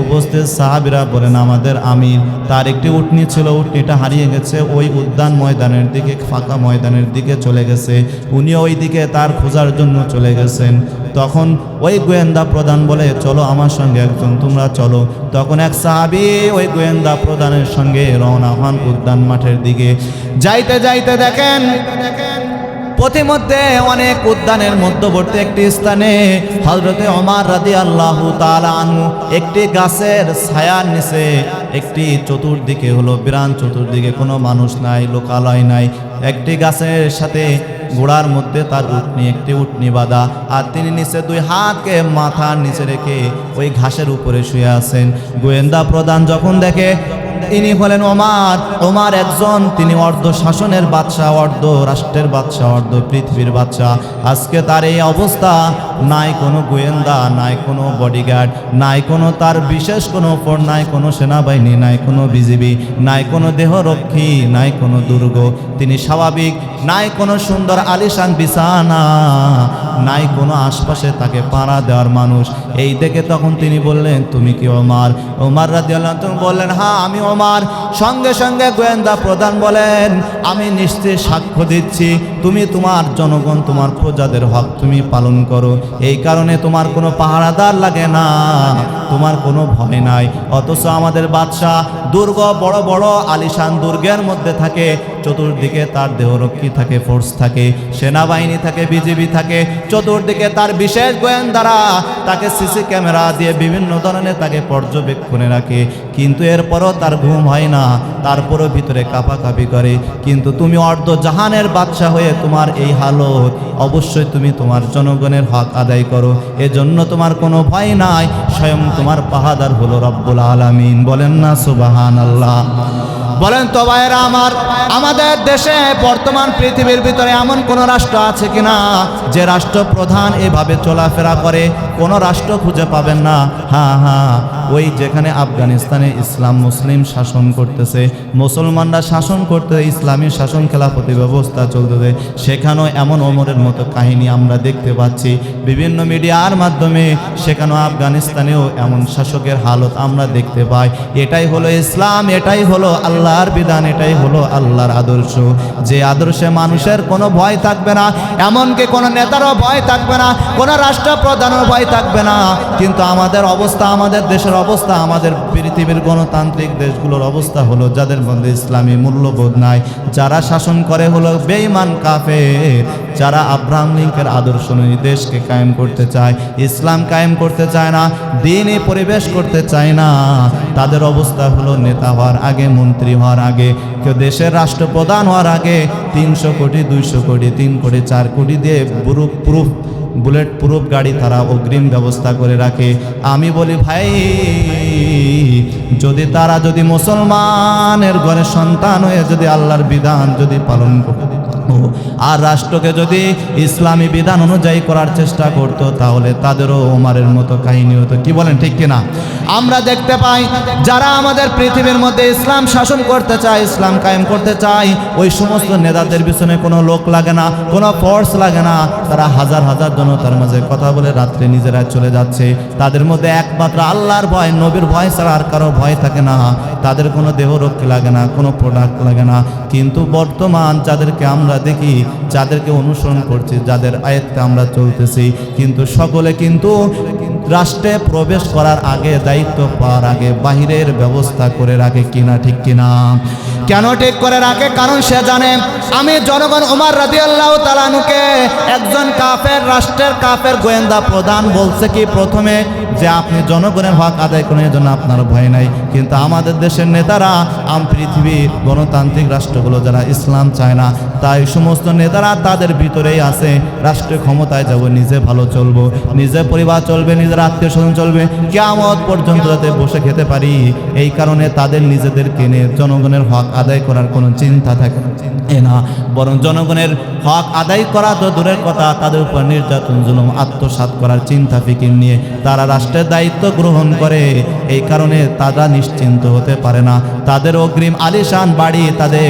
উপস্থিত সাহাবীরা বলেন, আমাদের আমির, তার একটি উটনি ছিল, উটনিটা হারিয়ে গেছে, ওই উদ্যান ময়দানের দিকে, ফাঁকা ময়দানের দিকে চলে গেছে, উনি ওই দিকে তার খোঁজার জন্য চলে গেছেন। তখন ওই গোয়েন্দা প্রধান বলে, চলো আমার সঙ্গে একজন, তোমরা চলো। তখন এক সাহাবী ওই গোয়েন্দা প্রধানের সঙ্গে রওনা হন উদ্যান মাঠের দিকে। যাইতে যাইতে দেখেন পথিমধ্যে অনেক উদ্যানের মধ্যবর্তী একটি স্থানে হযরতে ওমর রাদিয়াল্লাহু তাআলা আনহু একটি গাছের ছায়ার নিচে, একটি চতুর্দিকে হলো বিরান, চতুর্দিকে কোনো মানুষ নাই, লোকালয় নাই, একটি গাছের সাথে গোড়ার মধ্যে তার উটনি, একটি উটনি বাঁধা, আর তিনি নিচে দুই হাতকে মাথার নিচে রেখে ওই ঘাসের উপরে শুয়ে আছেন। গোয়েন্দা প্রধান যখন দেখে ইনি হলেন ওমর। ওমর একজন, তিনি অর্ধ শাসনের বাদশাহ, অর্ধ রাষ্ট্রের বাদশাহ, অর্ধ পৃথিবীর বাদশাহ। আজকে তার এই অবস্থা, নাই কোনো গোয়েন্দা, নাই কোনো বডিগার্ড, নাই কোনো তার বিশেষ কোনো ফোর্স, নাই কোনো সেনাবাহিনী, নাই কোনো বিজিবি, নাই কোনো দেহরক্ষী, নাই কোনো দুর্গ, তিনি স্বাভাবিক, নাই কোনো সুন্দর আলিশান বিছানা, নাই কোনো আশপাশে তাকে পাড়া দেওয়ার মানুষ। এই দেখে তখন তিনি বললেন, তুমি কি ওমর? ওমর রাদিয়াল্লাহু আনহু বললেন, হ্যাঁ আমি ওমর। সঙ্গে সঙ্গে গোয়েন্দা প্রধান বলেন, আমি নিশ্চয় সাক্ষ্য দিচ্ছি তুমি তোমার জনগণ, তোমার প্রজাদের হক তুমি পালন করো, এই কারণে তোমার কোনো পাহারাদার লাগে না, তোমার কোনো ভয় নাই। অথচ আমাদের বাদশাহ দুর্গ, বড় বড় আলিশান দুর্গের মধ্যে থাকে, চতুর্দিকে তার দেহরক্ষী থাকে, ফোর্স থাকে, সেনাবাহিনী থাকে, বিজিবি থাকে, চতুর্দিকে তার বিশেষ গোয়েন্দারা তাকে সিসি ক্যামেরা দিয়ে বিভিন্ন ধরনের তাকে পর্যবেক্ষণে রাখে, কিন্তু এরপরও তার ঘুম হয় না, তারপরও ভিতরে কাঁপাকাঁপি করে। কিন্তু তুমি অর্ধ জাহানের বাদশা হয়ে তোমার এই হালত, অবশ্যই তুমি তোমার জনগণের হক আদায় করো, এজন্য তোমার কোনো ভয় নাই, স্বয়ং তোমার পাহাদার হলো রব্বুল আলামিন। বলেন না সুবহানাল্লাহ? বলেন তো ভাইরা আমার, আমাদের দেশে বর্তমান পৃথিবীর ভিতরে এমন কোন রাষ্ট্র আছে কিনা যে রাষ্ট্রপ্রধান এভাবে চলাফেরা করে? কোন রাষ্ট্র খুঁজে পাবেন না। হ্যাঁ হ্যাঁ, ওই যেখানে আফগানিস্তানে ইসলাম মুসলিম শাসন করতেছে, মুসলমানরা শাসন করতে, ইসলামী শাসন খেলাফতি ব্যবস্থা চলতেছে, সেখানেও এমন ওমরের মতো কাহিনী আমরা দেখতে পাচ্ছি বিভিন্ন মিডিয়ার মাধ্যমে। সেখানেও আফগানিস্তানেও এমন শাসকের হালত আমরা দেখতে পাই। এটাই হলো ইসলাম, এটাই হলো আল্লাহর বিধান, এটাই হলো আল্লাহর আদর্শ, যে আদর্শে মানুষের কোনো ভয় থাকবে না, এমনকি কোনো নেতারও ভয় থাকবে না, কোনো রাষ্ট্রপ্রধানের ভয় থাকবে না। কিন্তু আমাদের অবস্থা, আমাদের দেশের অবস্থা, আমাদের পৃথিবীর গণতান্ত্রিক দেশগুলোর অবস্থা হলো যাদের মধ্যে ইসলামী মূল্যবোধ নাই, যারা শাসন করে হলো বেঈমান কাফের, যারা আব্রাহাম লিঙ্কের আদর্শ অনুযায়ী দেশকে কায়েম করতে চায়, ইসলাম কায়েম করতে চায় না, দ্বীনি পরিবেশ করতে চায় না, তাদের অবস্থা হলো নেতা হওয়ার আগে, মন্ত্রী হওয়ার আগে, কেউ দেশের রাষ্ট্রপ্রধান হওয়ার আগে 300 কোটি, 200 কোটি, 3 কোটি, 4 কোটি দিয়ে বুলেট প্রুফ গাড়ি তারা অগ্রিম ব্যবস্থা করে রাখে। আমি বলি ভাই, যদি তারা যদি মুসলমানের ঘরে সন্তান হয়ে যদি আল্লাহর বিধান যদি পালন করতে আর রাষ্ট্রকে যদি ইসলামী বিধান অনুযায়ী করার চেষ্টা করত, তাহলে তাদেরও ওমরের মতো কাহিনী হতো। কি বলেন, ঠিক কিনা? আমরা দেখতে পাই যারা আমাদের পৃথিবীর মধ্যে ইসলাম শাসন করতে চায়, ইসলাম কায়েম করতে চায়, ওই সমস্ত নেতাদের পিছনে কোনো লোক লাগে না, কোনো ফোর্স লাগে না, তারা হাজার হাজার জনতার মাঝে কথা বলে রাত্রে নিজেরা চলে যাচ্ছে। তাদের মধ্যে একমাত্র আল্লাহর ভয়, নবীর ভয় ছাড়া আর কারো ভয় থাকে না, তাদের কোনো দেহরক্ষী লাগে না, কোনো প্রোডাক্ট লাগে না। কিন্তু বর্তমান যাদেরকে আমরা দেখি, যাদেরকে অনুসরণ করছি, যাদের আয়াতে আমরা চলতেছি, কিন্তু সকলে কিন্তু রাষ্ট্রে প্রবেশ করার আগে, দায়িত্ব পাওয়ার আগে বাহিরের ব্যবস্থা করে রাখে। কিনা ঠিক কিনা? কেন ঠিক করে রাখে? কারণ সে জানে আমি জনগণ। ওমর রাদিয়াল্লাহু তাআলা আনহুকে একজন কাফের, রাষ্ট্রের কাফের গোয়েন্দা প্রধান বলছে কি প্রথমে, যে আপনি জনগণের হক আদায় করার জন্য আপনার ভয় নাই। কিন্তু আমাদের দেশের নেতারা, পৃথিবীর গণতান্ত্রিক রাষ্ট্রগুলো যারা ইসলাম চায় না, তাই সমস্ত নেতারা তাদের ভিতরেই আছে, রাষ্ট্রীয় ক্ষমতায় যাব, নিজে ভালো চলবো, নিজে পরিবার চলবে, নিজের আত্মীয় স্বজন চলবে, কিয়ামত পর্যন্ত যাতে বসে খেতে পারি। এই কারণে তাদের নিজেদেরকে নিয়ে জনগণের হক আদায় করার কোনো চিন্তা থাকে না, বরং জনগণের হক আদায় করা তো দূরের কথা, তাদের উপর নির্যাতন, জুলুম, আত্মসাৎ করার চিন্তা ফিকির নিয়ে তারা রাষ্ট্রের দায়িত্ব গ্রহণ করে। এই কারণে তারা নিশ্চিন্ত হতে পারে না। তাদের অগ্রিম আলিশান বাড়ি তাদের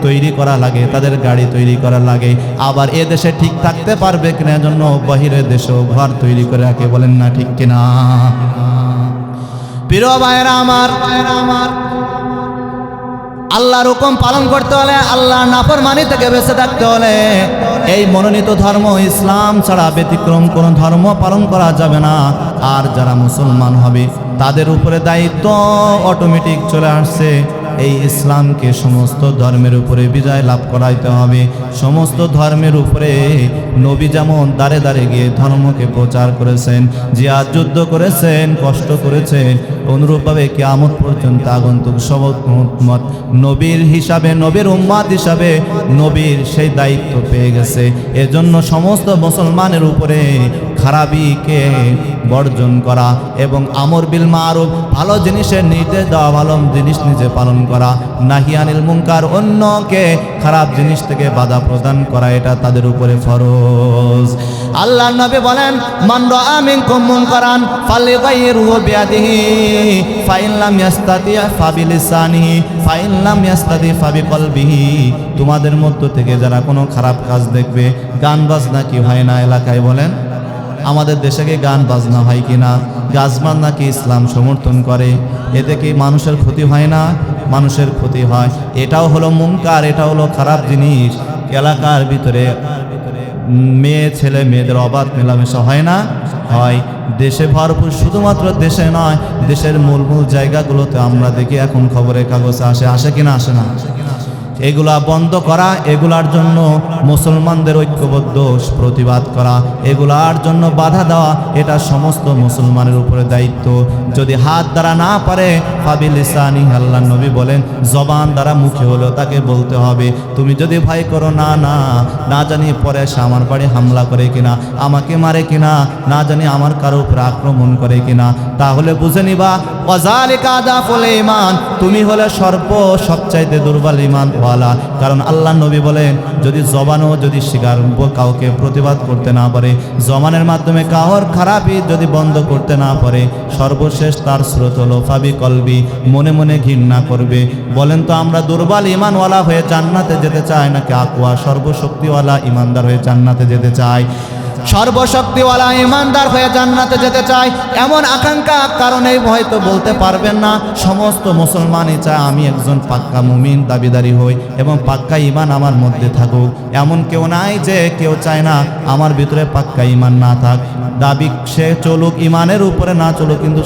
তৈরি করা লাগে, তাদের গাড়ি তৈরি করা লাগে। আবার এ দেশে ঠিক থাকতে পারবে কিনা জন্য বাহিরের দেশেও ঘর তৈরি করে রাখে। বলেন না ঠিক কিনা? প্রিয় ভাইরা আমার, আল্লাহর হুকুম পালন করতে হলে, আল্লাহর নাফরমানি থেকে বেঁচে থাকতে হলে, এই মনোনীত ধর্ম ইসলাম ছাড়া ব্যতিক্রম কোনো ধর্ম পালন করা যাবে না। আর যারা মুসলমান হবে তাদের উপরে দায়িত্ব অটোমেটিক চলে আসছে, এই ইসলামকে সমস্ত ধর্মের উপরে বিজয় লাভ করাইতে হবে। সমস্ত ধর্মের উপরে নবী যেমন দাঁড়ে দাঁড়ে গিয়ে ধর্মকে প্রচার করেছেন, জিহাদ যুদ্ধ করেছেন, কষ্ট করেছেন, অনুরূপভাবে কিয়ামত পর্যন্ত আগন্তুক সব উম্মত নবীর হিসাবে, নবীর উম্মত হিসাবে নবীর সেই দায়িত্ব পেয়ে গেছে। এজন্য সমস্ত মুসলমানের উপরে খারাপিকে বর্জন করা এবং আমর বিল মারুফ, ভালো জিনিসের নির্দেশ দেওয়া, ভালো জিনিস নিজে পালন করা, নাহি আনিল মুনকার, অন্যকে খারাপ জিনিস থেকে বাধা প্রদান করা, এটা তাদের উপরে ফরজ। আল্লাহর নবী বলেন, মান রাআ মিনকুম মুনকারান ফালিগাইরহু বিয়াদিহি ফাইন লাম ইয়াস্তাতি ফাবিলিসানিহি ফাইন লাম ইয়াস্তাতি ফাবিকলবিহি। তোমাদের মধ্য থেকে যারা কোনো খারাপ কাজ দেখবে, গান বাজনা কি হয় না এলাকায় বলেন? আমাদের দেশে কি গান বাজনা হয় কিনা? গাছ বাজনা কি ইসলাম সমর্থন করে? এতে কি মানুষের ক্ষতি হয় না? মানুষের ক্ষতি হয়। এটাও হলো মুনকার, এটা হলো খারাপ জিনিস। এলাকার ভিতরে মেয়ে ছেলে মেয়েদের অবাধ মেলামেশা হয় না? হয়। দেশে ভরপুর, শুধুমাত্র দেশে নয়, দেশের মূল মূল জায়গাগুলোতে আমরা দেখি এখন খবরের কাগজে আসে কিনা? আসে না? এগুলা বন্ধ করা, এগুলার জন্য মুসলমানদের ঐক্যবদ্ধ প্রতিবাদ করা, এগুলার জন্য বাধা দেওয়া, এটা সমস্ত মুসলমানের উপরে দায়িত্ব। যদি হাত দ্বারা না পারে ফাবিলিসানি, আল্লাহর নবী বলেন জবান দ্বারা, মুখে হলেও তাকে বলতে হবে। তুমি যদি ভয় করো না জানি পরে সে আমার বাড়ি হামলা করে কিনা, আমাকে মারে কিনা, না জানি আমার কারো উপরে আক্রমণ করে কিনা, তাহলে বুঝে নিবা ওয়াযালিকা আযাফুল ঈমান, তুমি হলে সবচাইতে দুর্বল ঈমান। কারণ আল্লাহ নবী বলেন, যদি জবানও যদি শিকার কাউকে প্রতিবাদ করতে না পারে, জবানের মাধ্যমে কাউর খারাপই যদি বন্ধ করতে না পারে, সর্বশেষ তার স্রোত হলো ফাবি কলবি, মনে মনে ঘৃণা করবে। বলেন তো, আমরা দুর্বল ঈমানওয়ালা হয়ে জান্নাতে যেতে চাই নাকি আকওয়া সর্বশক্তিওয়ালা ঈমানদার হয়ে জান্নাতে যেতে চাই? সর্বশক্তিওয়ালা ঈমানদার হয়ে জান্নাতে যেতে চাই, এমন আকাঙ্ক্ষা কারণেই হয়তো বলতে পারবেন না। সমস্ত মুসলমানই চায় আমি একজন পাক্কা মুমিন দাবিদারি হই এবং পাক্কা ঈমান আমার মধ্যে থাকুক। এমন কেউ নাই যে কেউ চায় না আমার ভিতরে পাক্কা ঈমান না থাক। দাবি সে চলুক, ঈমানের উপরে না চলুক, কিন্তু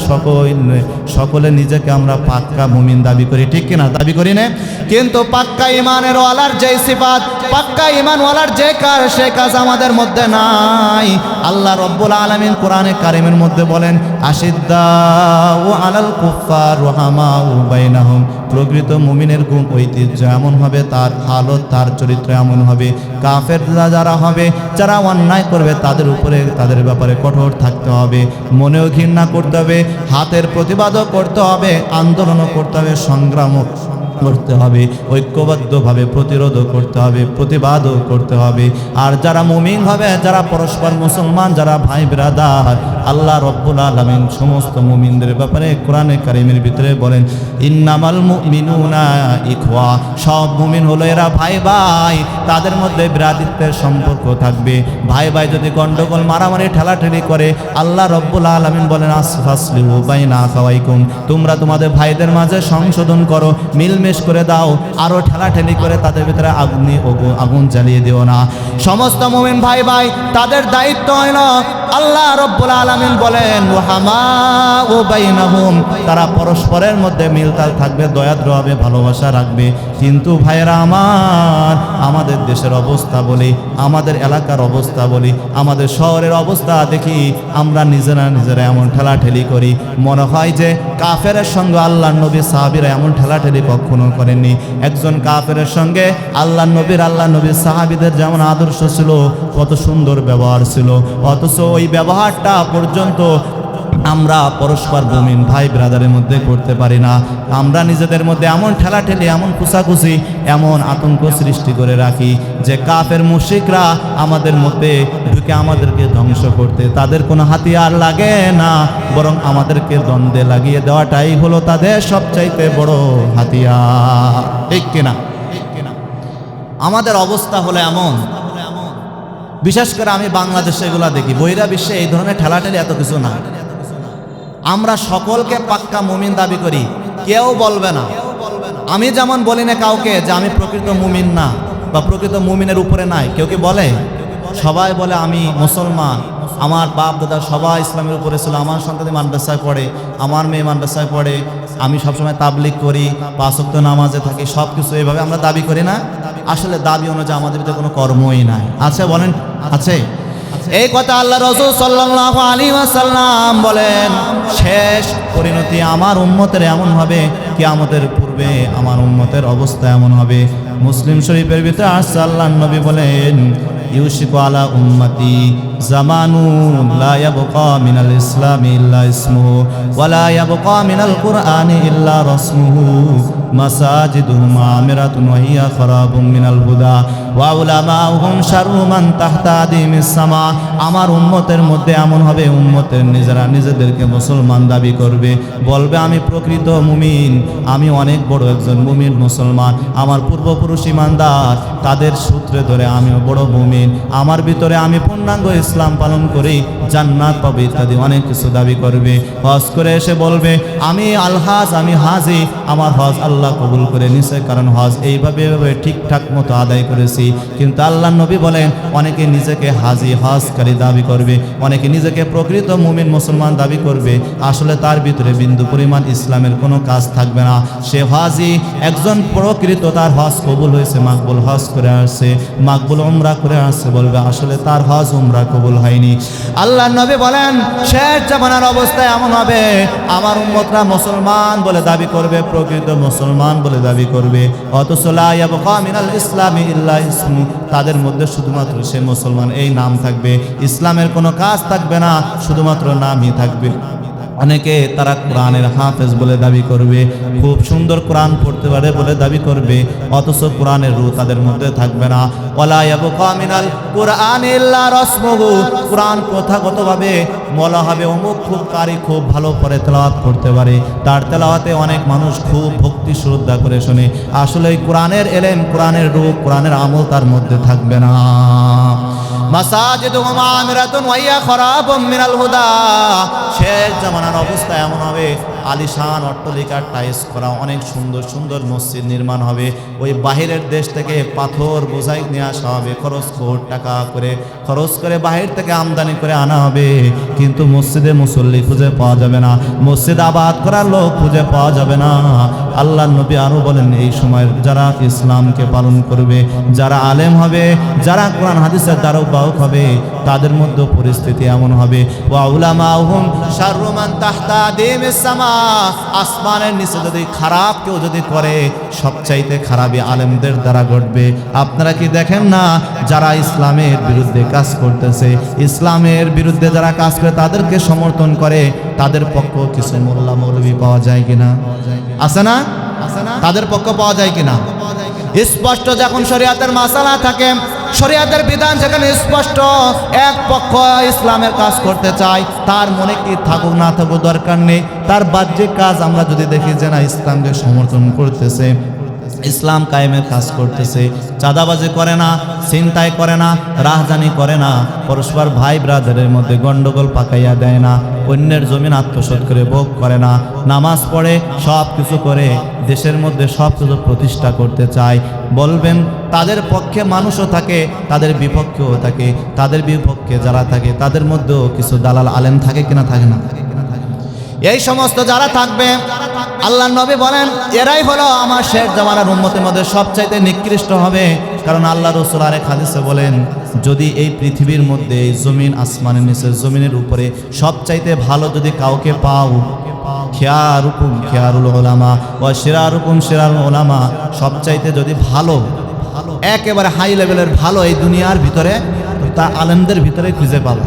সকলে নিজেকে আমরা পাক্কা মুমিন দাবি করি, ঠিক কিনা? দাবি করি না? কিন্তু পাক্কা ঈমানের ওয়ালার যে সিফাত, পাক্কা ঈমানওয়ালার যে কাজ, সে কাজ আমাদের মধ্যে নাই। আল্লাহ রব্বুল আলামিন কোরআনে কারিমের মধ্যে বলেন, আশিদ্দাউ আলাল কুফফার রুহামাউ বাইনাহুম, প্রকৃত মুমিনের গুণ ঐতিহ্য এমন হবে, তার হালত তার চরিত্র এমন হবে, কাফেররা যারা হবে, যারা অন্যায় করবে, তাদের উপরে তাদের ব্যাপারে কঠোর থাকতে হবে, মনেও ঘৃণা করতে হবে, হাতের প্রতিবাদও করতে হবে, আন্দোলনও করতে হবে, সংগ্রামও করতে হবে, ঐক্যবদ্ধভাবে প্রতিরোধও করতে হবে, প্রতিবাদও করতে হবে। আর যারা মুমিন হবে, যারা পরস্পর মুসলমান, যারা ভাই ব্রাদার, আল্লাহ রব্বুল আলামিন সমস্ত মুমিনদের ব্যাপারে কোরআনে কারিমের ভিতরে বলেন, ইন্নামাল মুমিনুনা ইখওয়া, সব মুমিন হলো এরা ভাই ভাই, তাদের মধ্যে ভ্রাতৃত্বের সম্পর্ক থাকবে। ভাই ভাই যদি গন্ডগোল মারামারি ঠেলাঠেলি করে, আল্লাহ রব্বুল আলামিন বলেন আসফাসলিহু বাইনা আখাওয়াইকুম, তোমরা তোমাদের ভাইদের মাঝে সংশোধন করো, মিলমিশ করে দাও, আরো ঠেলাঠেলি করে তাদের ভিতরে আগুন জ্বালিয়ে দিও না। সমস্ত মুমিন ভাই ভাই, তাদের দায়িত্ব হইল, আল্লাহ রব্বুল আলামিন বলেন রুহামাউ বাইনাহুম, তারা পরস্পরের মধ্যে মিলতাল থাকবে, দয়াদ্র হবে, ভালোবাসা রাখবে। কিন্তু ভাইরা আমার, আমাদের দেশের অবস্থা বলি, আমাদের এলাকার অবস্থা বলি, আমাদের শহরের অবস্থা দেখি, আমরা নিজেরা এমন ঠেলাঠেলি করি, মনে হয় যে কাফেরের সঙ্গে আল্লাহর নবী সাহাবীরা এমন ঠেলাঠেলি কখনো করেননি। একজন কাফেরের সঙ্গে আল্লাহ নবীর সাহাবীদের যেমন আদর্শ ছিল, কত সুন্দর ব্যবহার ছিল, অথচ ওই ব্যবহারটা পর্যন্ত আমরা পরস্পর মুমিন ভাই ব্রাদারের মধ্যে করতে পারি না। আমরা নিজেদের মধ্যে এমন ঠেলাঠেলি, এমন কুসাকুসি, এমন আতঙ্ক সৃষ্টি করে রাখি যে কাফের মুশরিকরা আমাদের মধ্যে ঢুকে আমাদেরকে ধ্বংস করতে তাদের কোনো হাতিয়ার লাগে না, বরং আমাদেরকে দ্বন্দ্বে লাগিয়ে দেওয়াটাই হলো তাদের সবচাইতে বড় হাতিয়ার, ঠিক কিনা? আমাদের অবস্থা হলো এমন, বিশেষ করে আমি বাংলাদেশে এগুলা দেখি, বহিরা বিশ্বে এই ধরনের ঠেলাঠেলি এত কিছু না। আমরা সকলকে পাক্কা মুমিন দাবি করি, কেউ বলবে না। আমি যেমন বলি না কাউকে যে আমি প্রকৃত মুমিন না বা প্রকৃত মুমিনের উপরে নাই, কেউ কি বলে? সবাই বলে আমি মুসলমান, আমার বাপ দাদা সবাই ইসলামের উপরে ছিল, আমার সন্তান মাদ্রাসায় পড়ে, আমার মেয়ে মাদ্রাসায় পড়ে, আমি সবসময় তাবলিগ করি, 5 ওয়াক্ত নামাজে থাকি, সব কিছু এইভাবে আমরা দাবি করি না। আসলে দাবি অনুযায়ী আমাদের ভিতরে কোনো কর্মই নাই। আছে বলেন? আছে। এই কথা আল্লাহ রাসূল সাল্লাল্লাহু আলাইহি ওয়াসাল্লাম বলেন, শেষ পরিণতি আমার উম্মতের এমন হবে, কিয়ামতের পূর্বে আমার উম্মতের অবস্থা এমন হবে। মুসলিম শরীফের ভিতরে আসছে, আল্লাহর নবী বলেন ইউশিকু আলা উম্মতি জামানুন লা ইয়াবকা মিনাল ইসলামি ইল্লা ইসমুহু ওয়া লা ইয়াবকা মিনাল কুরআনি ইল্লা রাসমুহু মাসাজিদুহুম আমিরাতুন ওয়া হিয়া খারাবুম মিনাল হুদা ওয়া উলামাউহুম শাররু মান তাহতা আদিমিস সামা। আমার উম্মতের মধ্যে এমন হবে, উম্মতের নিজেরা নিজেদেরকে মুসলমান দাবি করবে, বলবে আমি প্রকৃত মুমিন, আমি অনেক বড় একজন মুমিন মুসলমান, আমার পূর্বপুরুষ ইমানদার, তাদের সূত্রে ধরে আমিও বড় মুমিন, আমার ভিতরে আমি পূর্ণাঙ্গ ইসলাম পালন করি, জান্নাত পাবো ইত্যাদি অনেক কিছু দাবি করবে। হজ করে এসে বলবে আমি আলহাজ, আমি হাজি, আমার হজ আল্লাহ কবুল করে নিছে, কারণ হজ এইভাবে ঠিকঠাক মতো আদায় করেছি। কিন্তু আল্লাহ নবী বলেন অনেকে নিজেকে হাজি হজকারী দাবি করবে, অনেকে নিজেকে প্রকৃত মুমিন মুসলমান দাবি করবে, আসলে তার ভিতরে বিন্দু পরিমাণ ইসলামের কোনো কাজ থাকবে না। সে হাজি একজন প্রকৃত, তার হজ কবুল হয়েছে, মাকবুল হজ করে আসছে, মাকবুল উমরা করে আসছে, বলবে আসলে তার হজ উমরা কবুল হয়নি। আল্লাহ নবী বলেন শেষ জামানার অবস্থায় এমন হবে আমার উম্মতরা মুসলমান বলে দাবি করবে, প্রকৃত মুসলমান বলে দাবি করবে, অথচ লা ইয়াবকা মিনাল ইসলামি ইল্লা ইসমু, তাদের মধ্যে শুধুমাত্র সে মুসলমান এই নাম থাকবে, ইসলামের কোনো কাজ থাকবে না, শুধুমাত্র নামই থাকবে। অনেকে তারা কোরআনের হাফেজ বলে দাবি করবে, খুব সুন্দর কোরআন পড়তে পারে বলে দাবি করবে, অথচ কোরআনের রূহ তাদের মধ্যে থাকবে না। ওয়ালা ইয়াবকা মিনাল কুরআনি ইল্লা রাসমুহু, কোরআন কথাগতভাবে বলা হবে অমুক খুব কারি, খুব ভালো করে তেলাওয়াত করতে পারে, তার তেলাওয়াতে অনেক মানুষ খুব ভক্তি শ্রদ্ধা করে শোনে, আসলে কোরআনের এলেম, কোরআনের রূহ, কোরআনের আমল তার মধ্যে থাকবে না। মাসাজিদুহুম আমিরাতুন ওয়া হিয়া খারাবুম মিনাল হুদা, শেষ জামানার অবস্থা এমন হবে আলিশান অট্টালিকার টাইলস করা অনেক সুন্দর সুন্দর মসজিদ নির্মাণ হবে, ওই বাহিরের দেশ থেকে পাথর বোঝাই নিয়ে আসা হবে, টাকা করে খরচ করে বাহির থেকে আমদানি করে আনা হবে, কিন্তু মসজিদে মুসল্লি খুঁজে পাওয়া যাবে না, মসজিদ আবাদ করার লোক খুঁজে পাওয়া যাবে না। আল্লাহ নবী আরও বলেন এই সময় যারা ইসলামকে পালন করবে, যারা আলেম হবে, যারা কোরআন হাদিসের দ্বারক বাহক হবে, তাদের মধ্যে পরিস্থিতি এমন হবে ওয়া উলামাউহুম শাররু মান তাহতা আদিমিস সামা, আসমানের নিচে যদি খারাপ কেউ যদি করে সবচাইতে খারাপই আলেমদের দ্বারা ঘটবে। আপনারা কি দেখেন না যারা ইসলামের বিরুদ্ধে কাজ করতেছে, ইসলামের বিরুদ্ধে যারা কাজ করে তাদেরকে সমর্থন করে, তাদের পক্ষ কিছু মোল্লা মৌলবী পাওয়া যায় কিনা? আছে না? তাদের পক্ষ পাওয়া যায় কিনা? স্পষ্ট যখন শরিয়াতের মাসালা থাকে, শরিয়াতের বিধান যেখানে স্পষ্ট, এক পক্ষ ইসলামের কাজ করতে চায়, তার মনে কি থাকুক না থাকুক দরকার নেই, তার বাহ্যিক কাজ আমরা যদি দেখি যে না ইসলামকে সমর্থন করতেছে, ইসলাম কায়েমের কাজ করতেছে, চাঁদাবাজি করে না, ছিনতাই করে না, রাহজানি করে না, পরস্পর ভাই ব্রাদারের মধ্যে গন্ডগোল পাকাইয়া দেয় না, অন্যের জমিন আত্মসাৎ করে ভোগ করে না, নামাজ পড়ে, সব কিছু করে দেশের মধ্যে সব কিছু প্রতিষ্ঠা করতে চায়, বলবেন তাদের পক্ষে মানুষও থাকে, তাদের বিপক্ষেও থাকে, তাদের বিপক্ষে যারা থাকে তাদের মধ্যেও কিছু দালাল আলেম থাকে কিনা? থাকে না? এই সমস্ত যারা থাকবে আল্লাহ নবী বলেন এরাই হলো আমার শেষ জামানার উম্মতের মধ্যে সবচাইতে নিকৃষ্ট হবে, কারণ আল্লাহ রাসূল আরেক হাদিসে বলেন যদি এই পৃথিবীর মধ্যে এই জমিন আসমানের নিচে জমিনের উপরে সবচাইতে ভালো যদি কাউকে পাও, খিয়ারুকুম খিয়ারুল উলামা ওয়া শিরারুকুম শিরারুল উলামা, সবচাইতে যদি ভালো একেবারে হাই লেভেলের ভালো এই দুনিয়ার ভিতরে তা আলেমদের ভিতরে খুঁজে পাবে,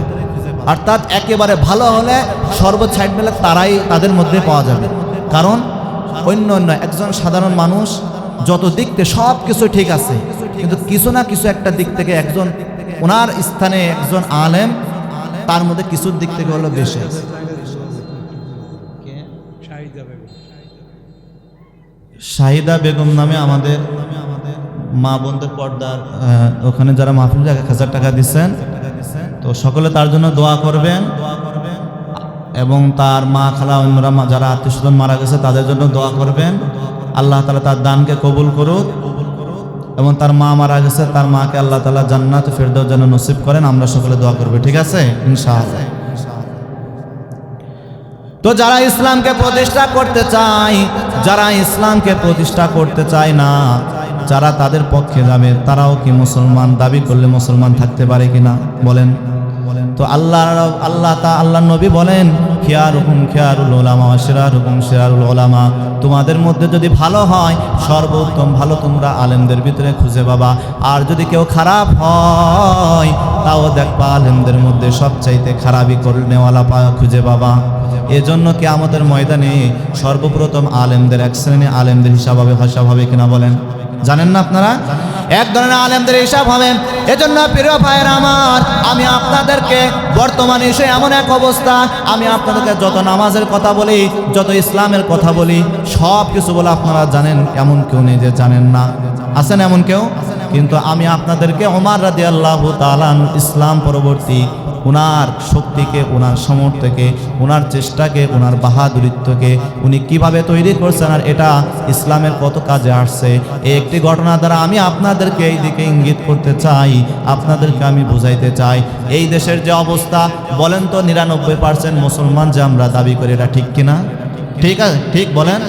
অর্থাৎ একেবারে ভালো হলে সর্বোচ্চ সাইড মেলে তারাই তাদের মধ্যে পাওয়া যাবে। কারণ অন্য অন্য একজন সাধারণ মানুষ যত দিক থেকে সব কিছু ঠিক আছে, কিন্তু কিছু না কিছু একটা দিক থেকে একজন ওনার স্থানে একজন আলেম তার মধ্যে কিছুর দিক থেকে হলো বেশি আছে। শাহিদা বেগম নামে আমাদের মা বোনদের পর্দার ওখানে যারা মাহফিল 1000 টাকা দিচ্ছেন, তো সকলে তার জন্য দোয়া করবেন এবং তার মা খালা অন্যরা যারা আত্মীয় স্বজন মারা গেছে তাদের জন্য দোয়া করবেন। আল্লাহ তাআলা তার দানকে কবুল করুক এবং তার মা মারা গেছে তার মাকে আল্লাহ তাআলা জান্নাত ফেরদাউস যেন নসিব করেন, আমরা সকলে দোয়া করব, ঠিক আছে ইনশাআল্লাহ। তো যারা ইসলামকে প্রতিষ্ঠা করতে চায়, যারা ইসলামকে প্রতিষ্ঠা করতে চায় না, যারা তাদের পক্ষে যাবে তারাও কি মুসলমান দাবি করলে মুসলমান থাকতে পারে কিনা বলেন? তো আল্লাহ নবী বলেন খিয়ারুকুম খিয়ারুল উলামা ওয়া শিরারুকুম শিরারুল উলামা। তোমাদের মধ্যে যদি ভালো হয়, সর্বোত্তম ভালো তোমরা আলেমদের ভিতরে খুঁজে পাবা। আর যদি কেউ খারাপ হয়, তাও দেখবা আলেমদের মধ্যে সবচাইতে খারাপই করনেওয়ালা খুঁজে পাবা। এজন্য কিয়ামতের ময়দানে সর্বপ্রথম আলেমদের এক শ্রেণী আলেমদের হিসাব হবে কিনা বলেন? জানেন না আপনারা? এক ধরনের আলেমদের হিসাব হবে। এজন্য প্রিয় ভাইয়েরা আমার, আমি আপনাদেরকে বর্তমানে এসে এমন এক অবস্থা, আমি আপনাদেরকে যত নামাজের কথা বলি, যত ইসলামের কথা বলি, সব কিছু বলে আপনারা জানেন, এমন কেউ নেই যে জানেন না। আছেন এমন কেউ? কিন্তু আমি আপনাদেরকে ওমর রাদিয়াল্লাহু তাআলা ইসলাম পরবর্তী উনার শক্তিকে, উনার সামর্থ্যকে, উনার চেষ্টাকে, উনার বাহাদুরিত্বকে উনি কিভাবে তৈরি করছেন আর এটা ইসলামের কত কাজে আসছে, এই একটি ঘটনা দ্বারা আমি আপনাদেরকে এই দিকে ইঙ্গিত করতে চাই, আপনাদেরকে আমি বুঝাইতে চাই। এই দেশের যে অবস্থা, বলেন তো 99% মুসলমান যে আমরা দাবি করি, এটা ঠিক কিনা? ঠিক আছে, ঠিক বলেন।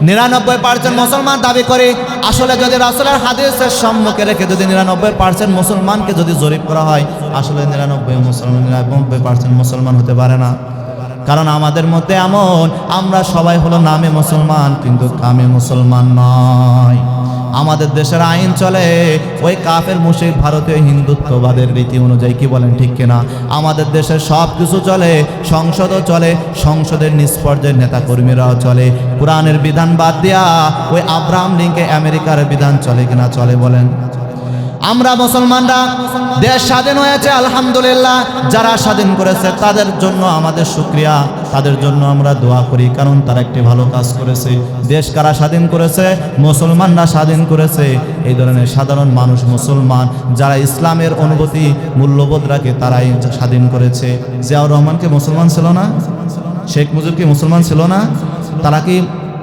99% মুসলমান দাবি করে। আসলে যদি রাসূলের হাদিসের সম্মুখে রেখে যদি 99% মুসলমানকে যদি জরিপ করা হয়, আসলে 99% মুসলমান হতে পারে না। কারণ আমাদের মধ্যে এমন, আমরা সবাই হলো নামে মুসলমান কিন্তু কামে মুসলমান নয়। আমাদের দেশের আইন চলে ওই কাফের মুশরিক ভারতীয় হিন্দুত্ববাদের রীতি অনুযায়ী, কি বলেন ঠিক কিনা? আমাদের দেশের সব কিছু চলে, সংসদও চলে, সংসদের নিজ পর্যায়ের নেতাকর্মীরাও চলে। কোরআনের বিধান বাদ দিয়া ওই আব্রাহাম লিঙ্কে আমেরিকার বিধান চলে কিনা? চলে, বলেন। আমরা মুসলমানরা দেশ স্বাধীন হয়েছে আলহামদুলিল্লাহ, যারা স্বাধীন করেছে তাদের জন্য আমাদের শুকরিয়া, তাদের জন্য আমরা দোয়া করি, কারণ তারা একটি ভালো কাজ করেছে। দেশ কারা স্বাধীন করেছে? মুসলমানরা স্বাধীন করেছে। এই ধরনের সাধারণ মানুষ মুসলমান যারা ইসলামের অনুভূতি মূল্যবোধ রাখে, তারাই স্বাধীন করেছে। জিয়াউর রহমানকে মুসলমান ছিল না? শেখ মুজিব কি মুসলমান ছিল না? তারা কি